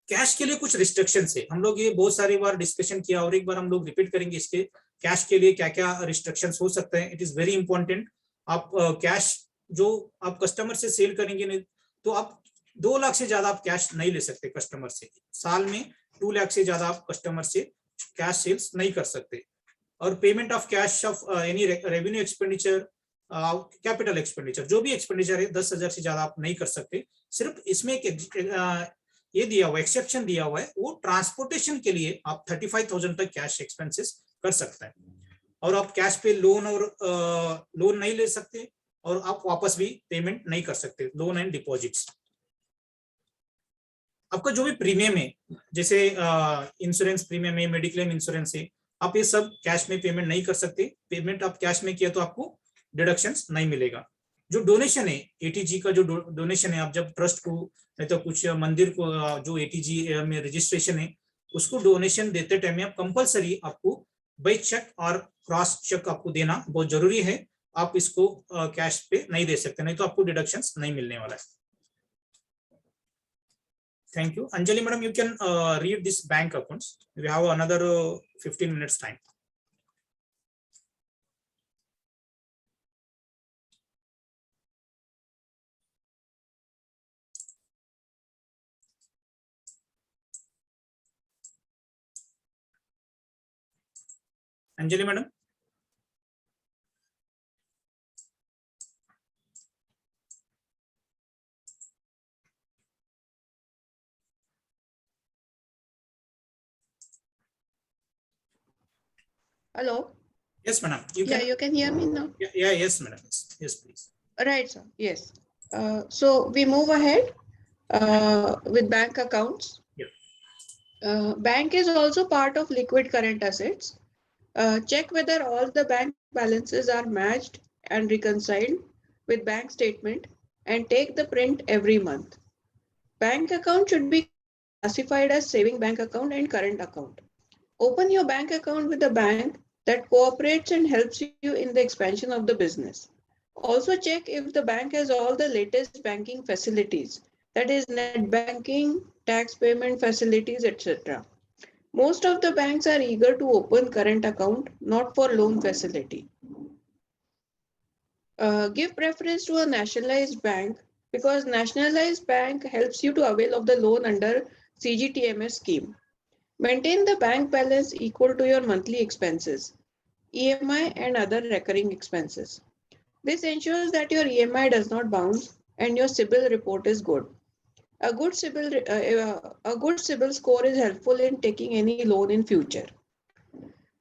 कैश के लिए कुछ रिस्ट्रिक्शन है, हम लोग ये बहुत सारी बार डिस्कशन किया और एक बार हम लोग रिपीट करेंगे इसके, कैश के लिए क्या क्या रिस्ट्रिक्शंस हो सकते हैं। It is very important. आप कैश जो आप कस्टमर से सेल करेंगे नहीं तो आप 2 लाख से ज्यादा आप कैश नहीं ले सकते कस्टमर से, साल में 2 लाख से ज्यादा आप कस्टमर से कैश सेल्स नहीं कर सकते। और payment of cash of any revenue expenditure, capital expenditure, जो भी एक्सपेंडिचर है 10,000 से ज्यादा आप नहीं कर सकते। सिर्फ इसमें ये दिया हुआ एक्सेप्शन दिया हुआ है, वो ट्रांसपोर्टेशन के लिए आप 35,000 तक कैश एक्सपेंसेस कर सकते हैं, और आप कैश पे लोन और लोन नहीं ले सकते, और आप वापस भी पेमेंट नहीं कर सकते, लोन एंड डिपॉजिट्स। आपका जो भी प्रीमियम है, जैसे इंश्योरेंस प्रीमियम है, मेडिक्लेम इंश्योरेंस है, आप ये सब कैश में पेमेंट नहीं कर सकते। पेमेंट आप कैश में किया तो आपको डिडक्शंस नहीं मिलेगा। जो डोनेशन है, एटीजी का जो डोनेशन है, आप जब ट्रस्ट को नहीं तो कुछ मंदिर को जो एटीजी में रजिस्ट्रेशन है उसको डोनेशन देते टाइम में आप कंपलसरी आपको बाय चेक और क्रॉस चेक आपको देना बहुत जरूरी है। आप इसको कैश पे नहीं दे सकते, नहीं तो आपको डिडक्शंस नहीं मिलने वाला है। Thank you. Anjali madam, you can read this bank accounts. We have another 15 minutes time. Anjali madam. Hello. Yes madam, you Yeah, can. you can hear me now. Yeah, yes madam, yes please. Right, sir. Yes. So we move ahead with bank accounts. Yeah. Bank is also part of liquid current assets. Check whether all the bank balances are matched and reconciled with bank statement and take the print every month. Bank account should be classified as saving bank account and current account. Open your bank account with a bank that cooperates and helps you in the expansion of the business. Also check if the bank has all the latest banking facilities, that is net banking, tax payment facilities, etc. Most of the banks are eager to open current account, not for loan facility. Give preference to a nationalized bank because nationalized bank helps you to avail of the loan under CGTMS scheme. Maintain the bank balance equal to your monthly expenses, EMI and other recurring expenses. This ensures that your EMI does not bounce and your CIBIL report is good. A good CIBIL score is helpful in taking any loan in future.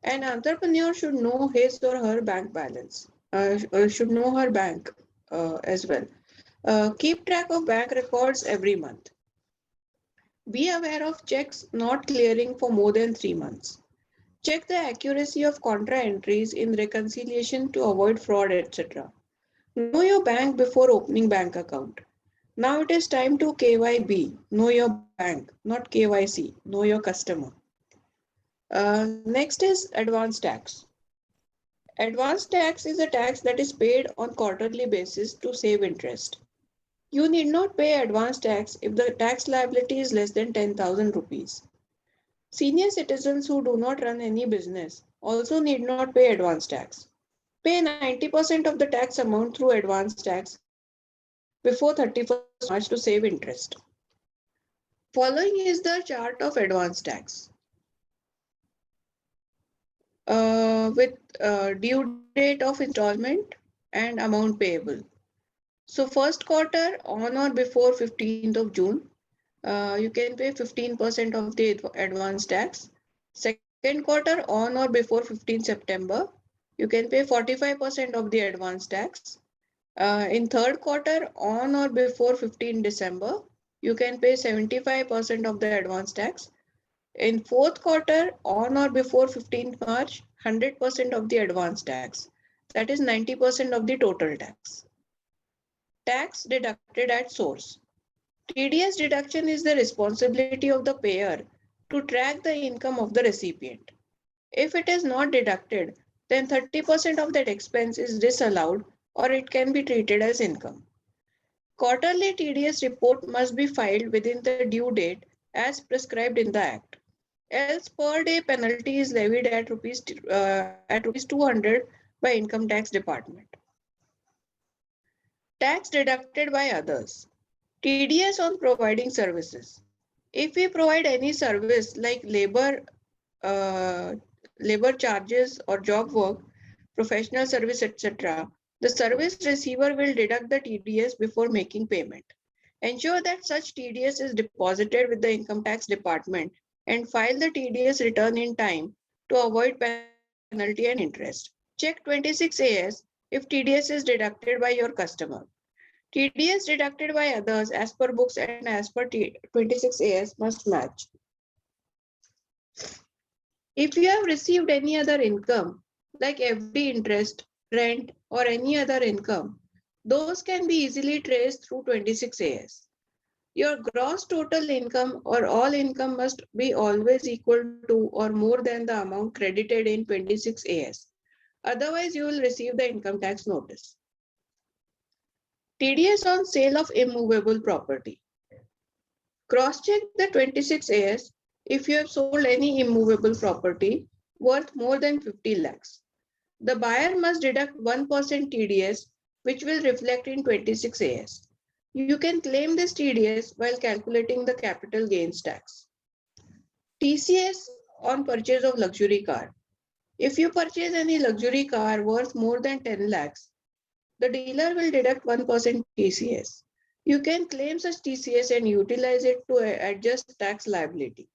An entrepreneur should know his or her bank balance, should know her bank as well. Keep track of bank records every month. Be aware of checks not clearing for more than 3 months. Check the accuracy of contra entries in reconciliation to avoid fraud, etc. Know your bank before opening bank account. Now it is time to KYB, know your bank, not KYC, know your customer. Next is advance tax. Advance tax is a tax that is paid on quarterly basis to save interest. You need not pay advance tax if the tax liability is less than 10,000 rupees. Senior citizens who do not run any business also need not pay advance tax. Pay 90% of the tax amount through advance tax before 31st March to save interest. Following is the chart of advance tax. With due date of installment and amount payable. So first quarter on or before 15th of June, you can pay 15% of the advance tax. Second quarter on or before 15th September, you can pay 45% of the advance tax. In third quarter on or before 15 December, you can pay 75% of the advance tax. In fourth quarter on or before 15th March, 100% of the advance tax. that is 90% of the total tax. Tax deducted at source. TDS deduction is the responsibility of the payer to track the income of the recipient. If it is not deducted, then 30% of that expense is disallowed or it can be treated as income. Quarterly TDS report must be filed within the due date as prescribed in the Act. Else per day penalty is levied at rupees 200 by Income Tax Department. Tax deducted by others. TDS on providing services. If we provide any service like labor charges or job work, professional service, etc., the service receiver will deduct the TDS before making payment. Ensure that such TDS is deposited with the Income Tax Department and file the TDS return in time to avoid penalty and interest. Check 26AS if TDS is deducted by your customer. TDS deducted by others as per books and as per 26AS must match. If you have received any other income, like FD interest, rent, or any other income, those can be easily traced through 26AS. Your gross total income or all income must be always equal to or more than the amount credited in 26AS. Otherwise, you will receive the income tax notice. TDS on sale of immovable property. Cross-check the 26AS if you have sold any immovable property worth more than 50 lakhs. The buyer must deduct 1% TDS, which will reflect in 26AS. You can claim this TDS while calculating the capital gains tax. TCS on purchase of luxury car. If you purchase any luxury car worth more than 10 lakhs, the dealer will deduct 1% TCS. You can claim such TCS and utilize it to adjust tax liability.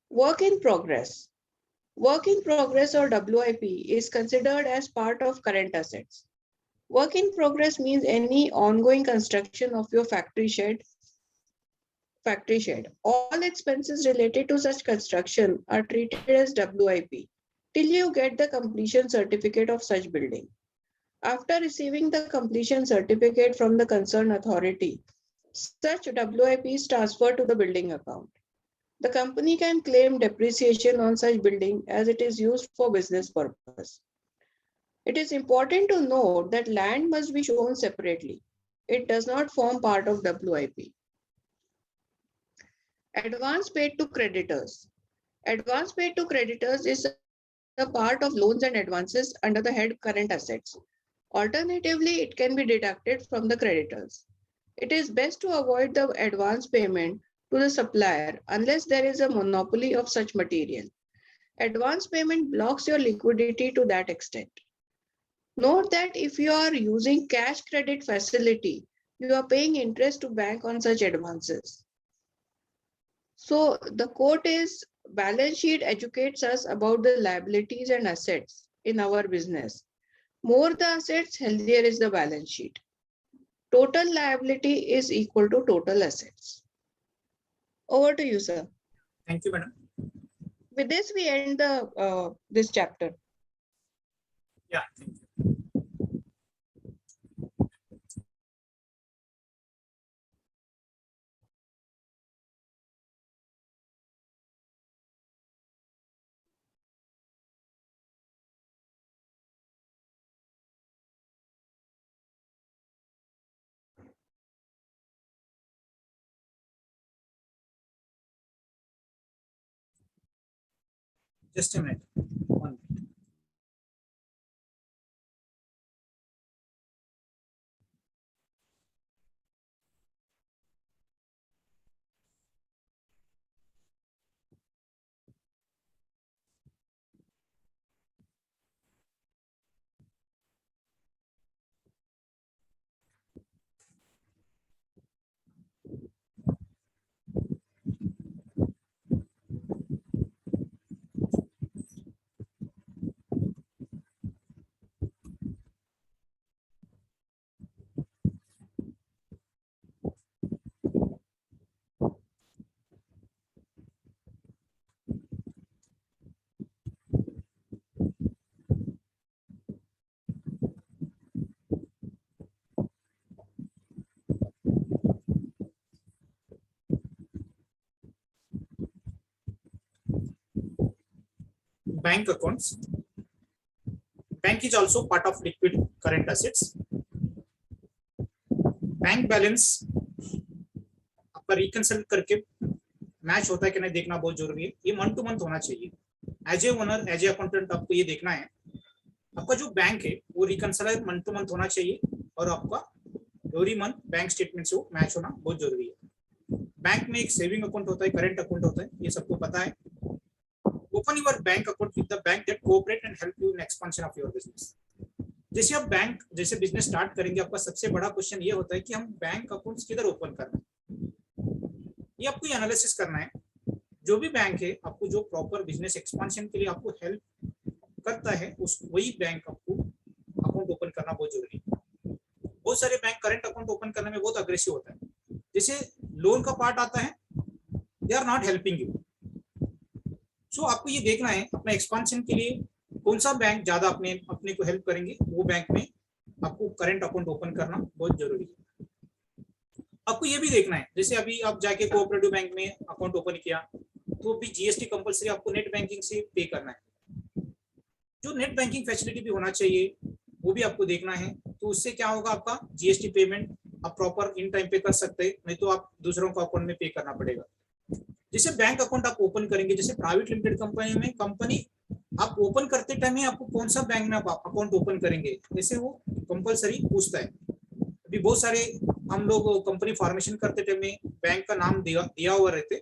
Work in progress. Work in progress or WIP is considered as part of current assets. Work in progress means any ongoing construction of your factory shed. All expenses related to such construction are treated as WIP till you get the completion certificate of such building. After receiving the completion certificate from the concerned authority, such WIP is transferred to the building account. The company can claim depreciation on such building as it is used for business purpose. It is important to note that land must be shown separately. It does not form part of WIP. Advance paid to creditors. Advance paid to creditors is a part of loans and advances under the head current assets. Alternatively, it can be deducted from the creditors. It is best to avoid the advance payment to the supplier unless there is a monopoly of such material. Advance payment blocks your liquidity to that extent. Note that if you are using cash credit facility, you are paying interest to bank on such advances. So the quote is, balance sheet educates us about the liabilities and assets in our business. More the assets, healthier is the balance sheet. Total liability is equal to total assets. Over to you, sir. Thank you, madam. With this, we end the this chapter. Yeah, thank you. Just a minute. 1 minute. bank accounts, bank is also part of liquid current assets. Bank balance आपका रिकंसिल करके मैच होता है कि नहीं देखना बहुत जरूरी है। ये मंथ टू मंथ होना चाहिए। As a owner, as a accountant आपको ये देखना है आपका जो बैंक है वो रिकंसिल मंथ टू मंथ होना चाहिए और आपका एवरी मंथ बैंक स्टेटमेंट से वो मैच होना बहुत जरूरी है। बैंक में एक सेविंग अकाउंट होता है, करंट अकाउंट होता है, ये सबको पता है। Open your bank account with the bank that cooperate and help you in expansion of your business. जैसे आप बैंक जैसे बिजनेस स्टार्ट करेंगे, आपका सबसे बड़ा क्वेश्चन ये होता है कि हम बैंक अकाउंट्स किधर ओपन करना है। ये आपको एनालिसिस करना है। जो भी बैंक है आपको जो प्रॉपर बिजनेस एक्सपेंशन के लिए आपको हेल्प करता है उस वही बैंक आपको अकाउंट ओपन करना बहुत जरूरी है। बहुत सारे बैंक करंट अकाउंट ओपन करने में बहुत अग्रेसिव होता है। जैसे लोन का पार्ट आता है, they are not helping you. So आपको ये देखना है अपना एक्सपेंशन के लिए कौन सा बैंक ज्यादा अपने को हेल्प करेंगे, वो बैंक में आपको करंट अकाउंट ओपन करना बहुत जरूरी है। आपको ये भी देखना है, जैसे अभी आप जाके कोऑपरेटिव बैंक में अकाउंट ओपन किया तो भी जीएसटी कंपलसरी आपको नेट बैंकिंग से पे करना है। जो नेट बैंकिंग फैसिलिटी भी होना चाहिए वो भी आपको देखना है। तो उससे क्या होगा, आपका जीएसटी पेमेंट आप प्रॉपर इन टाइम पे कर सकते हैं, नहीं तो आप दूसरों को अकाउंट में पे करना पड़ेगा। जैसे बैंक अकाउंट आप ओपन करेंगे, जैसे प्राइवेट लिमिटेड कंपनी में कंपनी आप ओपन करते टाइम ही आपको कौन सा बैंक में आप अकाउंट ओपन करेंगे जैसे वो कंपलसरी पूछता है। अभी बहुत सारे हम लोग कंपनी फॉर्मेशन करते टाइम में बैंक का नाम दिया हुआ रहते,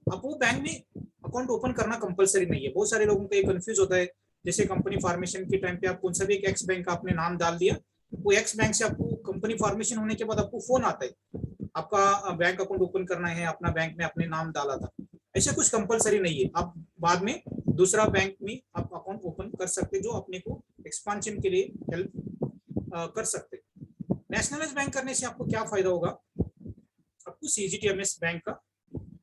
अब वो बैंक में अकाउंट ओपन करना कंपलसरी नहीं है। बहुत सारे लोगों को ये कंफ्यूज होता है। जैसे कंपनी फॉर्मेशन के टाइम पे आप कौन सा भी एक एक्स बैंक का आपने नाम डाल दिया, वो एक्स बैंक से आपको कंपनी फॉर्मेशन होने के बाद आपको फोन आता है आपका बैंक अकाउंट ओपन करना है, अपना बैंक में अपने नाम डाला था। ऐसे कुछ कंपलसरी नहीं है, आप बाद में दूसरा बैंक में आप अकाउंट ओपन कर सकते जो अपने को एक्सपेंशन के लिए हेल्प कर सकते। नेशनलाइज बैंक करने से आपको क्या फायदा होगा, आपको सीजीटीएमएस बैंक का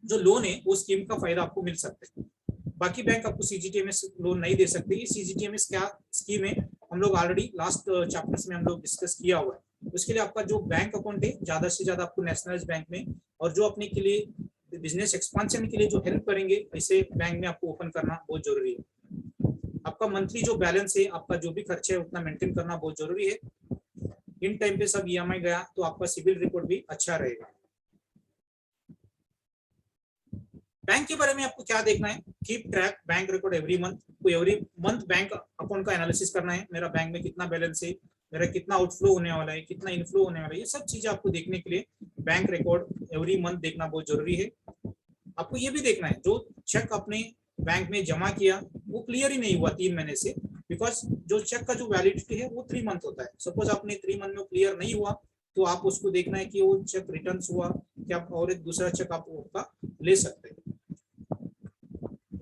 जो लोन है वो स्कीम का फायदा आपको मिल सकता है। बाकी बैंक आपको सीजीटीएमएस लोन नहीं दे सकते। ये सीजीटीएमएस क्या स्कीम है हम लोग ऑलरेडी लास्ट चैप्टर्स में हम लोग डिस्कस किया हुआ है। उसके लिए आपका जो बैंक अकाउंट है ज्यादा से ज्यादा आपको नेशनलाइज बैंक में, और जो अपने के लिए बिजनेस एक्सपेंशन के लिए जो हेल्प करेंगे ऐसे बैंक में आपको ओपन करना बहुत जरूरी है। आपका मंथली जो बैलेंस है, आपका जो भी खर्चे है उतना मेंटेन करना बहुत जरूरी है। इन टाइम पे सब ईएमआई गया तो आपका सिविल रिपोर्ट भी अच्छा रहेगा। बैंक के बारे में आपको क्या देखना है, keep track bank record every month. को एवरी मंथ बैंक अकाउंट का एनालिसिस करना है, मेरा बैंक में कितना बैलेंस है, मेरा कितना आउटफ्लो होने वाला है, कितना इनफ्लो होने वाला है, ये सब चीजें आपको देखने के लिए बैंक रिकॉर्ड एवरी मंथ देखना बहुत जरूरी है। आपको ये भी देखना है जो चेक अपने बैंक में जमा किया वो क्लियर ही नहीं हुआ 3 महीने से, बिकॉज जो चेक का जो वैलिडिटी है वो 3 मंथ होता है। सपोज आपने 3 मंथ में क्लियर नहीं हुआ तो आप उसको देखना है कि वो चेक रिटर्न हुआ क्या, और एक दूसरा चेक आप उसका ले सकते हैं।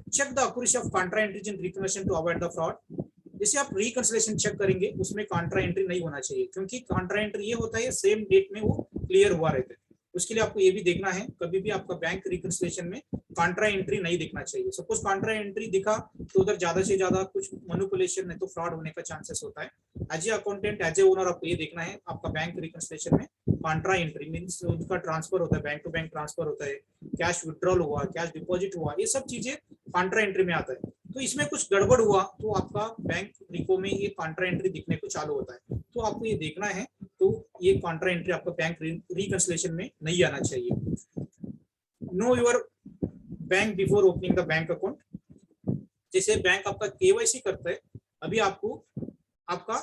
Check the accuracy of contra entries in reconciliation to avoid the fraud. जैसे आप रिकंसिलिएशन चेक करेंगे उसमें कॉन्ट्रा एंट्री नहीं होना चाहिए, क्योंकि कॉन्ट्रा एंट्री ये होता है सेम डेट में वो क्लियर हुआ रहता है। उसके लिए आपको ये भी देखना है कभी भी आपका बैंक रिकंसिलिएशन में कॉन्ट्रा एंट्री नहीं दिखना चाहिए। सपोज कॉन्ट्रा एंट्री दिखा तो उधर ज्यादा से ज्यादा कुछ मैनिपुलेशन नहीं तो फ्रॉड होने का चांसेस होता है। As a accountant, as a owner आपको ये देखना है आपका बैंक रिकंसिलिएशन में कॉन्ट्रा एंट्री मींस उनका ट्रांसफर होता है, बैंक टू बैंक ट्रांसफर होता है, कैश विड्रॉल हुआ, कैश डिपॉजिट हुआ, ये सब चीजें कॉन्ट्रा एंट्री में आता है। तो इसमें कुछ गड़बड़ हुआ तो आपका बैंक रिको में ये कॉन्ट्रा एंट्री दिखने को चालू होता है, तो आपको ये देखना है। तो ये कॉन्ट्रा एंट्री आपका बैंक रिकंसिलिएशन में नहीं आना चाहिए। Know your bank before opening the bank account. जैसे बैंक आपका केवाईसी करता है, अभी आपको आपका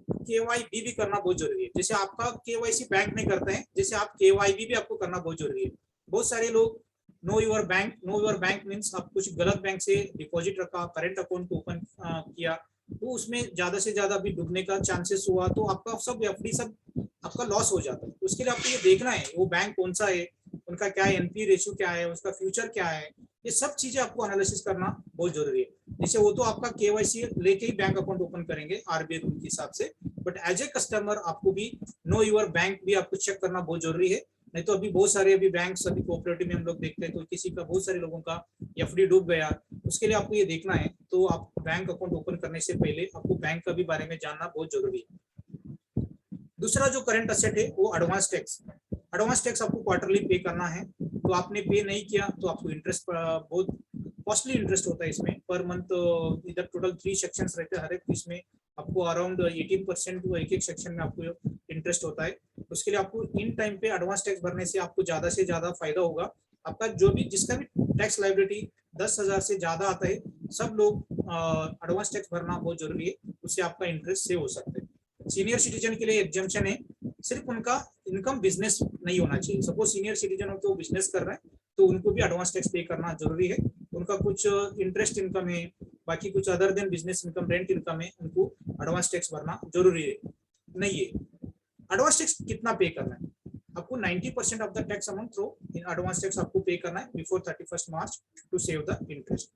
केवाईबी भी करना बहुत जरूरी है। जैसे आपका केवाईसी बैंक में करते हैं, जैसे आप केवाईबी भी आपको करना बहुत जरूरी है। बहुत सारे लोग नो योर बैंक मीन्स आप कुछ गलत बैंक से डिपॉजिट रखा, करंट अकाउंट ओपन किया तो उसमें ज्यादा से ज्यादा भी डूबने का चांसेस हुआ तो आपका सब एफडी सब आपका लॉस हो जाता है। उसके लिए आपको ये देखना है वो बैंक कौन सा है, उनका क्या एनपी रेशियो क्या है, उसका फ्यूचर क्या है, ये सब चीजें आपको एनालिसिस करना बहुत जरूरी है। जैसे वो तो आपका केवाईसी लेके ही बैंक अकाउंट ओपन करेंगे आरबीआई रूल के हिसाब से, बट एज ए कस्टमर आपको भी नो योर बैंक भी आपको चेक करना बहुत जरूरी है। नहीं तो अभी बहुत सारे अभी बैंक अभी कोऑपरेटिव में हम लोग देखते हैं तो किसी का बहुत सारे लोगों का एफडी डूब गया। उसके लिए आपको ये देखना है तो आप बैंक अकाउंट ओपन करने से पहले आपको बैंक का भी बारे में जानना बहुत जरूरी है। दूसरा जो करंट असेट है वो एडवांस टैक्स। एडवांस टैक्स आपको क्वार्टरली पे करना है, तो आपने पे नहीं किया तो आपको इंटरेस्ट बहुत कॉस्टली इंटरेस्ट होता है इसमें पर मंथ। इधर टोटल 3 सेक्शंस रहते हैं, हर एक इसमें आपको अराउंड 18% वो एक सेक्शन में आपको इंटरेस्ट होता है। उसके लिए आपको इन टाइम पे एडवांस टैक्स भरने से आपको ज्यादा से ज्यादा फायदा होगा। आपका जो भी जिसका भी टैक्स लायबिलिटी 10,000 से ज्यादा आता है, सब लोग एडवांस टैक्स भरना बहुत जरूरी है, उससे आपका इंटरेस्ट सेव हो सकता है। सीनियर सिटीजन के लिए एग्जम्पशन है, सिर्फ उनका इनकम बिजनेस नहीं होना चाहिए। सपोज सीनियर सिटीजन हो तो बिजनेस कर रहे हैं तो उनको भी एडवांस टैक्स पे करना जरूरी है। उनका कुछ इंटरेस्ट इनकम है, बाकी कुछ other than business income, rent income है, उनको एडवांस टैक्स भरना जरूरी है नहीं है। एडवांस टैक्स कितना पे करना है आपको? 90% of the tax amount through in advance tax आपको पे करना है before 31 March two save the interest.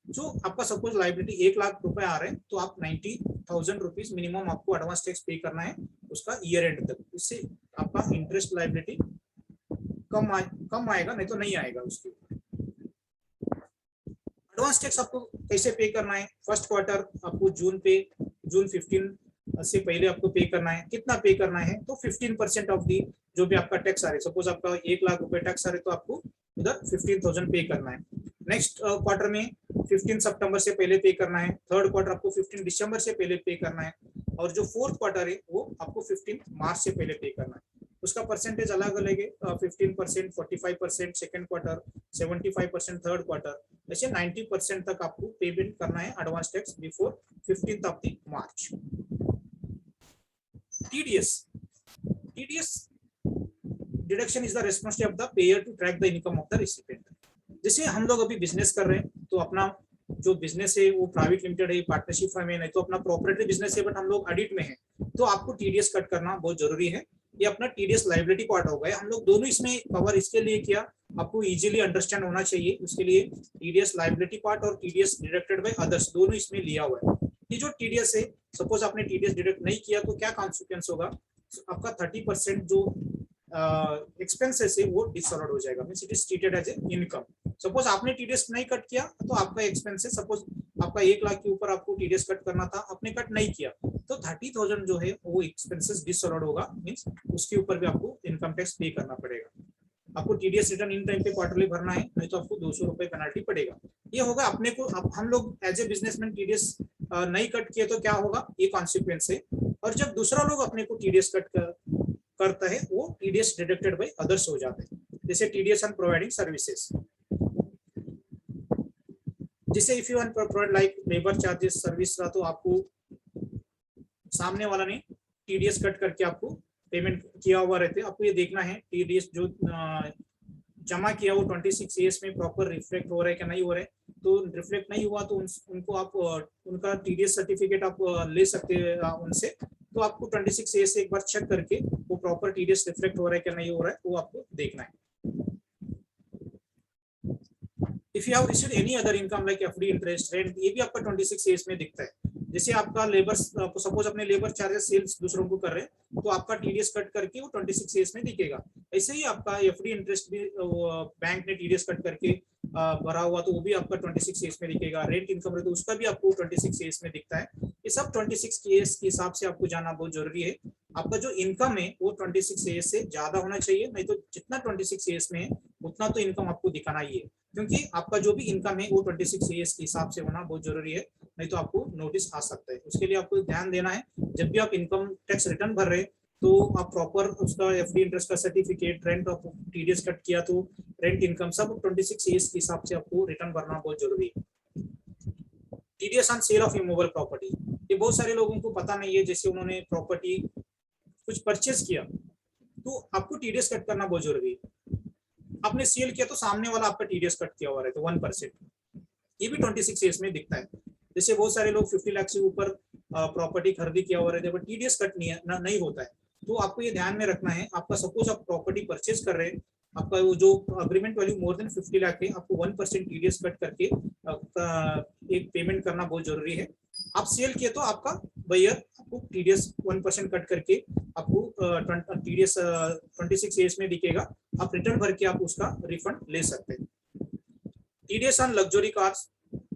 जो आपका सपोज लायबिलिटी 1 लाख रुपए आ रहे हैं तो आप 90,000 रुपीज मिनिमम आपको एडवांस टैक्स पे करना है उसका ईयर एंड तक। इससे आपका इंटरेस्ट लायबिलिटी कम आएगा, नहीं तो नहीं आएगा उसके ऊपर। एडवांस टैक्स आपको कैसे पे करना है? फर्स्ट क्वार्टर आपको जून 15 से पहले आपको पे करना है। कितना पे करना है? तो 15% ऑफ दी जो भी आपका टैक्स आ रहा है, सपोज आपका 1 लाख रुपए टैक्स आ रहे तो आपको उधर 15,000 पे करना है। नेक्स्ट क्वार्टर में 15 सितंबर से पहले पे करना है। थर्ड क्वार्टर आपको 15 दिसंबर से पहले पे करना है, और जो फोर्थ क्वार्टर है वो आपको 15 मार्च से पहले पे करना है। उसका परसेंटेज अलग अलग है, 15%, 45% सेकंड क्वार्टर, 75% थर्ड क्वार्टर, ऐसे 90% तक आपको पेमेंट करना है advance tax before 15th of the March. TDS deduction is the responsibility of the payer to track the income of the recipient. जैसे हम लोग अभी बिजनेस कर रहे हैं तो अपना जो बिजनेस है वो प्राइवेट लिमिटेड है, पार्टनरशिप फर्म है, नहीं तो अपना प्रॉपर्टी बिजनेस है, बट हम लोग ऑडिट में है तो आपको टीडीएस कट करना बहुत जरूरी है। ये अपना टीडीएस लायबिलिटी पार्ट हो गया। हम लोग दोनों इसमें कवर इसके लिए किया, आपको इजीली अंडरस्टैंड होना चाहिए, उसके लिए टीडीएस लायबिलिटी पार्ट और टीडीएस डिडक्टेड बाय अदर्स दोनों इसमें लिया हुआ है। ये जो टीडीएस है, सपोज आपने टीडीएस डिडक्ट नहीं किया तो क्या कॉन्सिक्वेंस होगा? आपका 30% जो एक्सपेंसेस है वो डिसअलाउड हो जाएगा, means it is treated as a income. Suppose आपने टीडीएस नहीं कट किया तो आपका एक्सपेंसेस, सपोज आपका 1 लाख के ऊपर आपको टीडीएस कट करना था, आपने कट नहीं किया तो 30,000 जो है वो एक्सपेंसेस डिसअलाउड होगा, मींस उसके ऊपर भी आपको इनकम टैक्स पे करना पड़ेगा। आपको टीडीएस रिटर्न इन टाइम पे क्वार्टरली भरना है, नहीं तो आपको 200 रुपए पेनल्टी पड़ेगा। ये होगा अपने को। अब हम लोग एज ए बिजनेसमैन टीडीएस नहीं कट किए तो क्या होगा, ये कॉन्सिक्वेंस है। और जब दूसरा लोग अपने को टीडीएस कट करता है वो टीडीएस डिडक्टेड बाय अदर्स हो जाते हैं, जैसे टीडीएस ऑन प्रोवाइडिंग सर्विसेज। जैसे if you want to provide like labour charges service का, तो आपको सामने वाला ने टीडीएस कट करके आपको पेमेंट किया हुआ रहते हैं। आपको ये देखना है टीडीएस जो जमा किया वो 26 ईयर्स में प्रॉपर रिफ्लेक्ट हो रहा है क्या नहीं हो रहा है। तो रिफ्लेक्ट नहीं हुआ तो उनको आप उनका टीडीएस सर्टिफिकेट आप ले सकते हैं उनसे। तो आपको 26 ईयर्स से एक बार चेक करके वो प्रॉपर टीडीएस रिफ्लेक्ट हो रहा है क्या नहीं हो रहा है वो आपको देखना है। If you have received any other income like FD, interest, rent, ये भी आपका 26 ईयर्स में दिखता है। जैसे आपका लेबर, सपोज अपने लेबर चार्जेस सेल्स दूसरों को कर रहे हैं तो आपका टीडीएस कट करके वो 26 ईयर्स में दिखेगा। ऐसे ही आपका एफडी इंटरेस्ट भी बैंक ने टीडीएस कट करके भरा हुआ तो वो भी आपका 26 ईयर्स में दिखेगा। रेंट इनकम है तो उसका भी आपको 26 ईयर्स में दिखता है। ये सब 26 ईयर्स के हिसाब से आपको जाना बहुत जरूरी है। आपका जो इनकम है वो 26 ईयर्स से ज्यादा होना चाहिए, नहीं तो जितना 26 ईयर्स में है उतना तो इनकम आपको दिखाना ही है, क्योंकि आपका जो भी इनकम है वो 26 ईयर्स के हिसाब से होना बहुत जरूरी है, नहीं तो आपको नोटिस आ सकता है। उसके लिए आपको ध्यान देना है, जब भी आप इनकम टैक्स रिटर्न भर रहे हैं तो आप प्रॉपर उसका एफडी इंटरेस्ट का certificate, rent of TDS cut किया तो रेंट इनकम सब 26 ईयर्स के हिसाब से आपको रिटर्न भरना बहुत जरूरी है। TDS on sale of immovable property, ये बहुत सारे लोगों को पता नहीं है। जैसे उन्होंने प्रॉपर्टी कुछ परचेज किया तो आपको टीडीएस कट करना बहुत जरूरी है। आपने सेल किया तो सामने वाला आपका टीडीएस कट किया हुआ रहता है 1%, ये भी 26 ईयर्स में दिखता है। जैसे बहुत सारे लोग 50 लाख से ऊपर प्रॉपर्टी खरीदी किया हुआ रहता है बट टीडीएस कट नहीं होता है। तो आपको ये ध्यान में रखना है, आपका सपोज आप प्रॉपर्टी परचेज कर रहे हैं, आपका वो जो agreement value more than 50 lakh है, आपको 1% टीडीएस कट करके एक पेमेंट करना बहुत जरूरी है। आप सेल किए तो आपका बायर आपको टीडीएस 1% कट करके आपको टीडीएस 26 ईयर्स में दिखेगा। आप रिटर्न भर के आप उसका रिफंड ले सकते हैं। टीडीएस ऑन लग्जरी कार्स,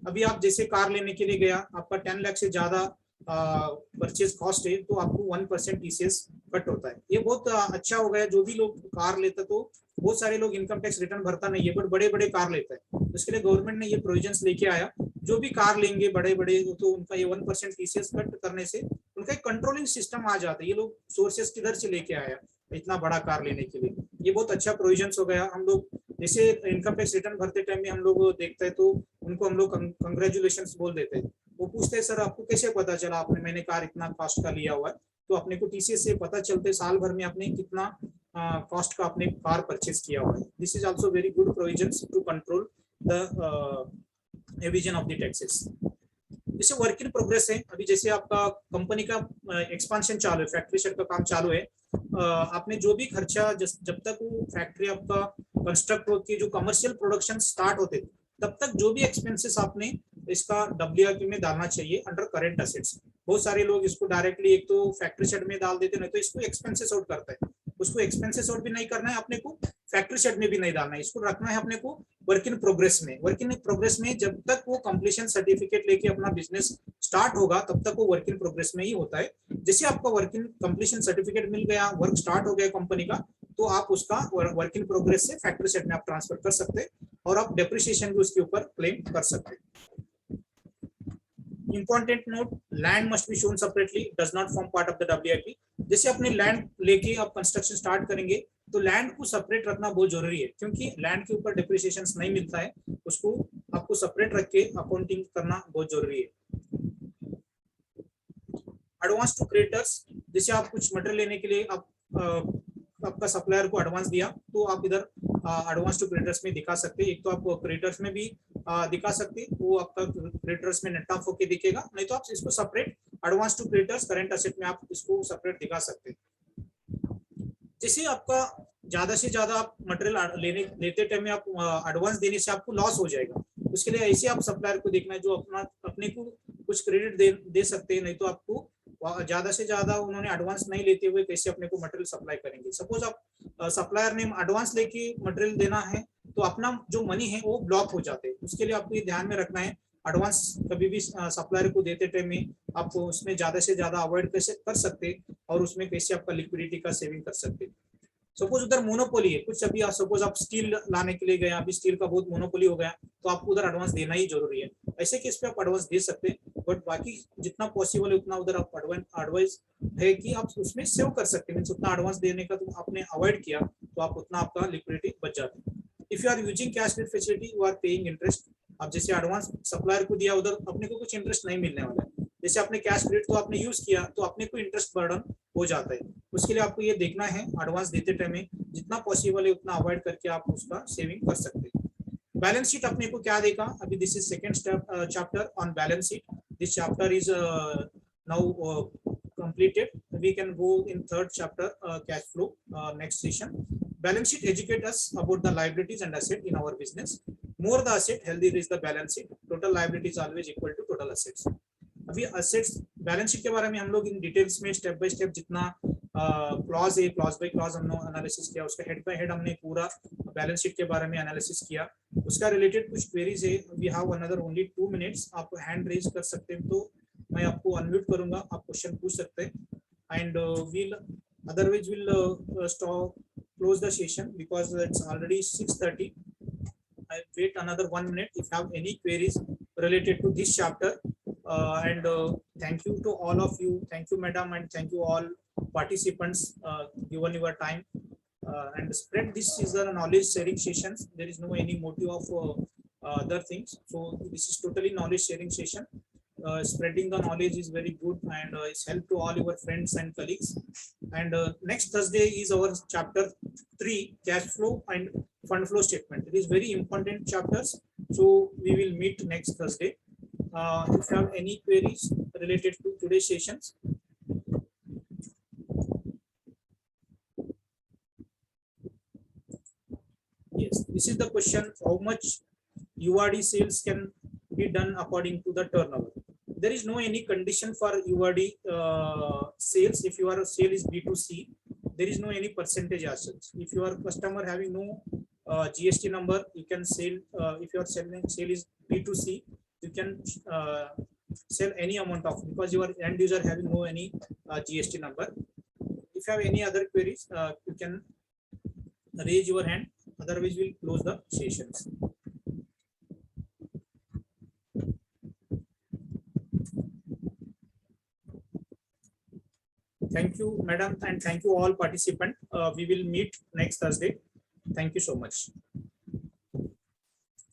अभी आप जैसे कार लेने के लिए गया, आपका 10 लाख से ज्यादा परचेज कॉस्ट है तो आपको 1% टीसीएस कट होता है। ये बहुत अच्छा हो गया। जो भी लोग कार लेते तो बहुत सारे लोग इनकम टैक्स रिटर्न भरता नहीं है बट बड़े बड़े कार लेते हैं उसके लिए गवर्नमेंट ने ये प्रोविजंस लेके आया, जो भी कार लेंगे बड़े बड़े तो उनका ये 1% टीसीएस कट करने से उनका एक कंट्रोलिंग सिस्टम आ जाता है। ये लोग सोर्सेस किधर से लेके आया इतना बड़ा कार लेने के लिए, ये बहुत अच्छा प्रोविजंस हो गया। हम लोग जैसे इनकम टैक्स रिटर्न भरते टाइम में हम लोग देखते हैं तो उनको हम लोग कंग्रेचुलेशंस बोल देते हैं। वो पूछते हैं सर आपको कैसे पता चला आपने मैंने कार इतना कॉस्ट का लिया हुआ है, तो अपने को टीसीएस से पता चलते साल भर में आपने कितना कॉस्ट का आपने कार परचेज किया हुआ है। This is also very good provisions to control the evasion of the taxes. जैसे वर्क इन प्रोग्रेस है, अभी जैसे आपका कंपनी का एक्सपांशन चालू है, फैक्ट्री शेड का काम चालू है, आपने जो भी खर्चा जब तक वो फैक्ट्री आपका कंस्ट्रक्ट होती है, जो कमर्शियल प्रोडक्शन स्टार्ट होते तब तक जो भी एक्सपेंसेस आपने इसका WIP में डालना चाहिए अंडर करेंट असेट्स। बहुत सारे लोग इसको डायरेक्टली एक तो फैक्ट्री शेड में डाल देते, नहीं तो इसको एक्सपेंसेस आउट करता है। उसको एक्सपेंसेस आउट भी नहीं करना है अपने को, फैक्ट्री शेड में भी नहीं डालना है, इसको रखना है अपने को वर्क इन प्रोग्रेस में। वर्क इन प्रोग्रेस में जब तक वो कंप्लीशन सर्टिफिकेट लेके अपना बिजनेस स्टार्ट होगा तब तक वो वर्क इन प्रोग्रेस में ही होता है। जैसे आपका वर्क इन कंप्लीशन सर्टिफिकेट मिल गया, वर्क स्टार्ट हो गया कंपनी का, तो आप उसका वर्क इन प्रोग्रेस से फैक्ट्री सेट में आप ट्रांसफर कर सकते हैं और आप डेप्रिसिएशन भी उसके ऊपर क्लेम कर सकते हैं। Important note, land must be shown separately, does not form part of the WIP। जैसे अपने लैंड लेके आप कंस्ट्रक्शन स्टार्ट करेंगे तो लैंड को सेपरेट रखना बहुत जरूरी है, क्योंकि लैंड के ऊपर डेप्रिसिएशन नहीं मिलता है, उसको आपको सेपरेट रख के अकाउंटिंग करना बहुत जरूरी है। एडवांस टू क्रेडिटर्स, जैसे आप कुछ मटेरियल लेने के लिए आपका सप्लायर को एडवांस दिया तो आप इधर एडवांस टू क्रेडिटर्स में दिखा सकते हैं। एक तो आप क्रेडिटर्स में भी दिखा सकते हैं, वो आपका क्रेडिटर्स में नेट ऑफ होके दिखेगा, नहीं तो आप इसको separate advance to creditors current asset में आप इसको सेपरेट दिखा सकते हैं। जैसे आपका ज्यादा से ज्यादा आप मटेरियल लेते टाइम में आप एडवांस देने से आपको लॉस हो जाएगा, उसके लिए ऐसे आप सप्लायर को देखना है जो अपने को कुछ क्रेडिट दे सकते हैं, नहीं तो आपको ज्यादा से ज्यादा उन्होंने एडवांस नहीं लेते हुए कैसे अपने को मटेरियल सप्लाई करेंगे। सपोज आप सप्लायर ने एडवांस लेके मटेरियल देना है तो अपना जो मनी है वो ब्लॉक हो जाते हैं। उसके लिए आपको ये ध्यान में रखना है, एडवांस कभी भी सप्लायर को देते टाइम में आप उसमें ज्यादा से ज्यादा अवॉइड कैसे कर सकते और उसमें कैसे आपका लिक्विडिटी का सेविंग कर सकते। सपोज उधर मोनोपोली है कुछ, अभी सपोज आप स्टील लाने के लिए गए, अभी स्टील का बहुत मोनोपोली हो गया तो आपको उधर एडवांस देना ही जरूरी है। ऐसे केस पे आप एडवांस दे सकते हैं, बट बाकी जितना पॉसिबल है उतना उधर आप एडवाइस है कि आप उसमें सेव कर सकते हैं। उतना एडवांस देने का तो आपने अवॉइड किया तो आप उतना आपका लिक्विडिटी बच जाता है। If you are using cash credit facility you are paying interest. आप जैसे एडवांस सप्लायर को दिया उधर अपने को कुछ इंटरेस्ट नहीं मिलने वाला है, जैसे आपने कैश क्रेडिट तो आपने यूज किया तो अपने को इंटरेस्ट बर्डन हो जाता है। उसके लिए आपको ये देखना है एडवांस देते टाइम में जितना पॉसिबल है उतना अवॉइड करके आप उसका सेविंग कर सकते हैं। बैलेंस शीट अपने को क्या देगा, अभी this is second chapter on balance sheet. This chapter is now completed. We can go in third chapter, cash flow, next session. Balance sheet educate us about the liabilities and asset in our business. More the asset, healthier is the balance sheet. Total liability is always equal to total assets. अभी assets बैलेंस शीट के बारे में हम लोग इन डिटेल्स में स्टेप बाय स्टेप जितना क्लॉज है क्लॉज बाय क्लॉज हमने एनालिसिस किया, उसका हेड बाय हेड हमने पूरा बैलेंस शीट के बारे में एनालिसिस किया। उसका रिलेटेड कुछ क्वेरीज है, we have another only 2 minutes, आप हैंड रेज कर सकते हैं तो मैं आपको अनम्यूट करूंगा, आप क्वेश्चन पूछ सकते हैं। And we'll otherwise will stop close the session because it's already 6:30. I wait another 1 minute if you have any queries related to this chapter. And thank you to all of you. Thank you, madam, and thank you all participants given your time. And spread this is a knowledge sharing sessions. There is no any motive of other things. So this is totally knowledge sharing session. Spreading the knowledge is very good and it's help to all your friends and colleagues. And next Thursday is our chapter 3, cash flow and fund flow statement. It is very important chapters, so we will meet next Thursday. If you have any queries related to today's sessions. Yes, this is the question, how much URD sales can be done according to the turnover. There is no any condition for URD sales. If your sale is B2C, there is no any percentage as such. If your customer having no GST number, you can sell. If your sale is B2C, you can sell any amount of, because your end user having no any GST number. If you have any other queries, you can raise your hand. Otherwise, we'll close the sessions. Thank you, madam, and thank you all participants. We will meet next Thursday. Thank you so much.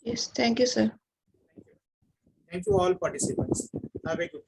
Yes, thank you, sir. Thank you all participants. Have a good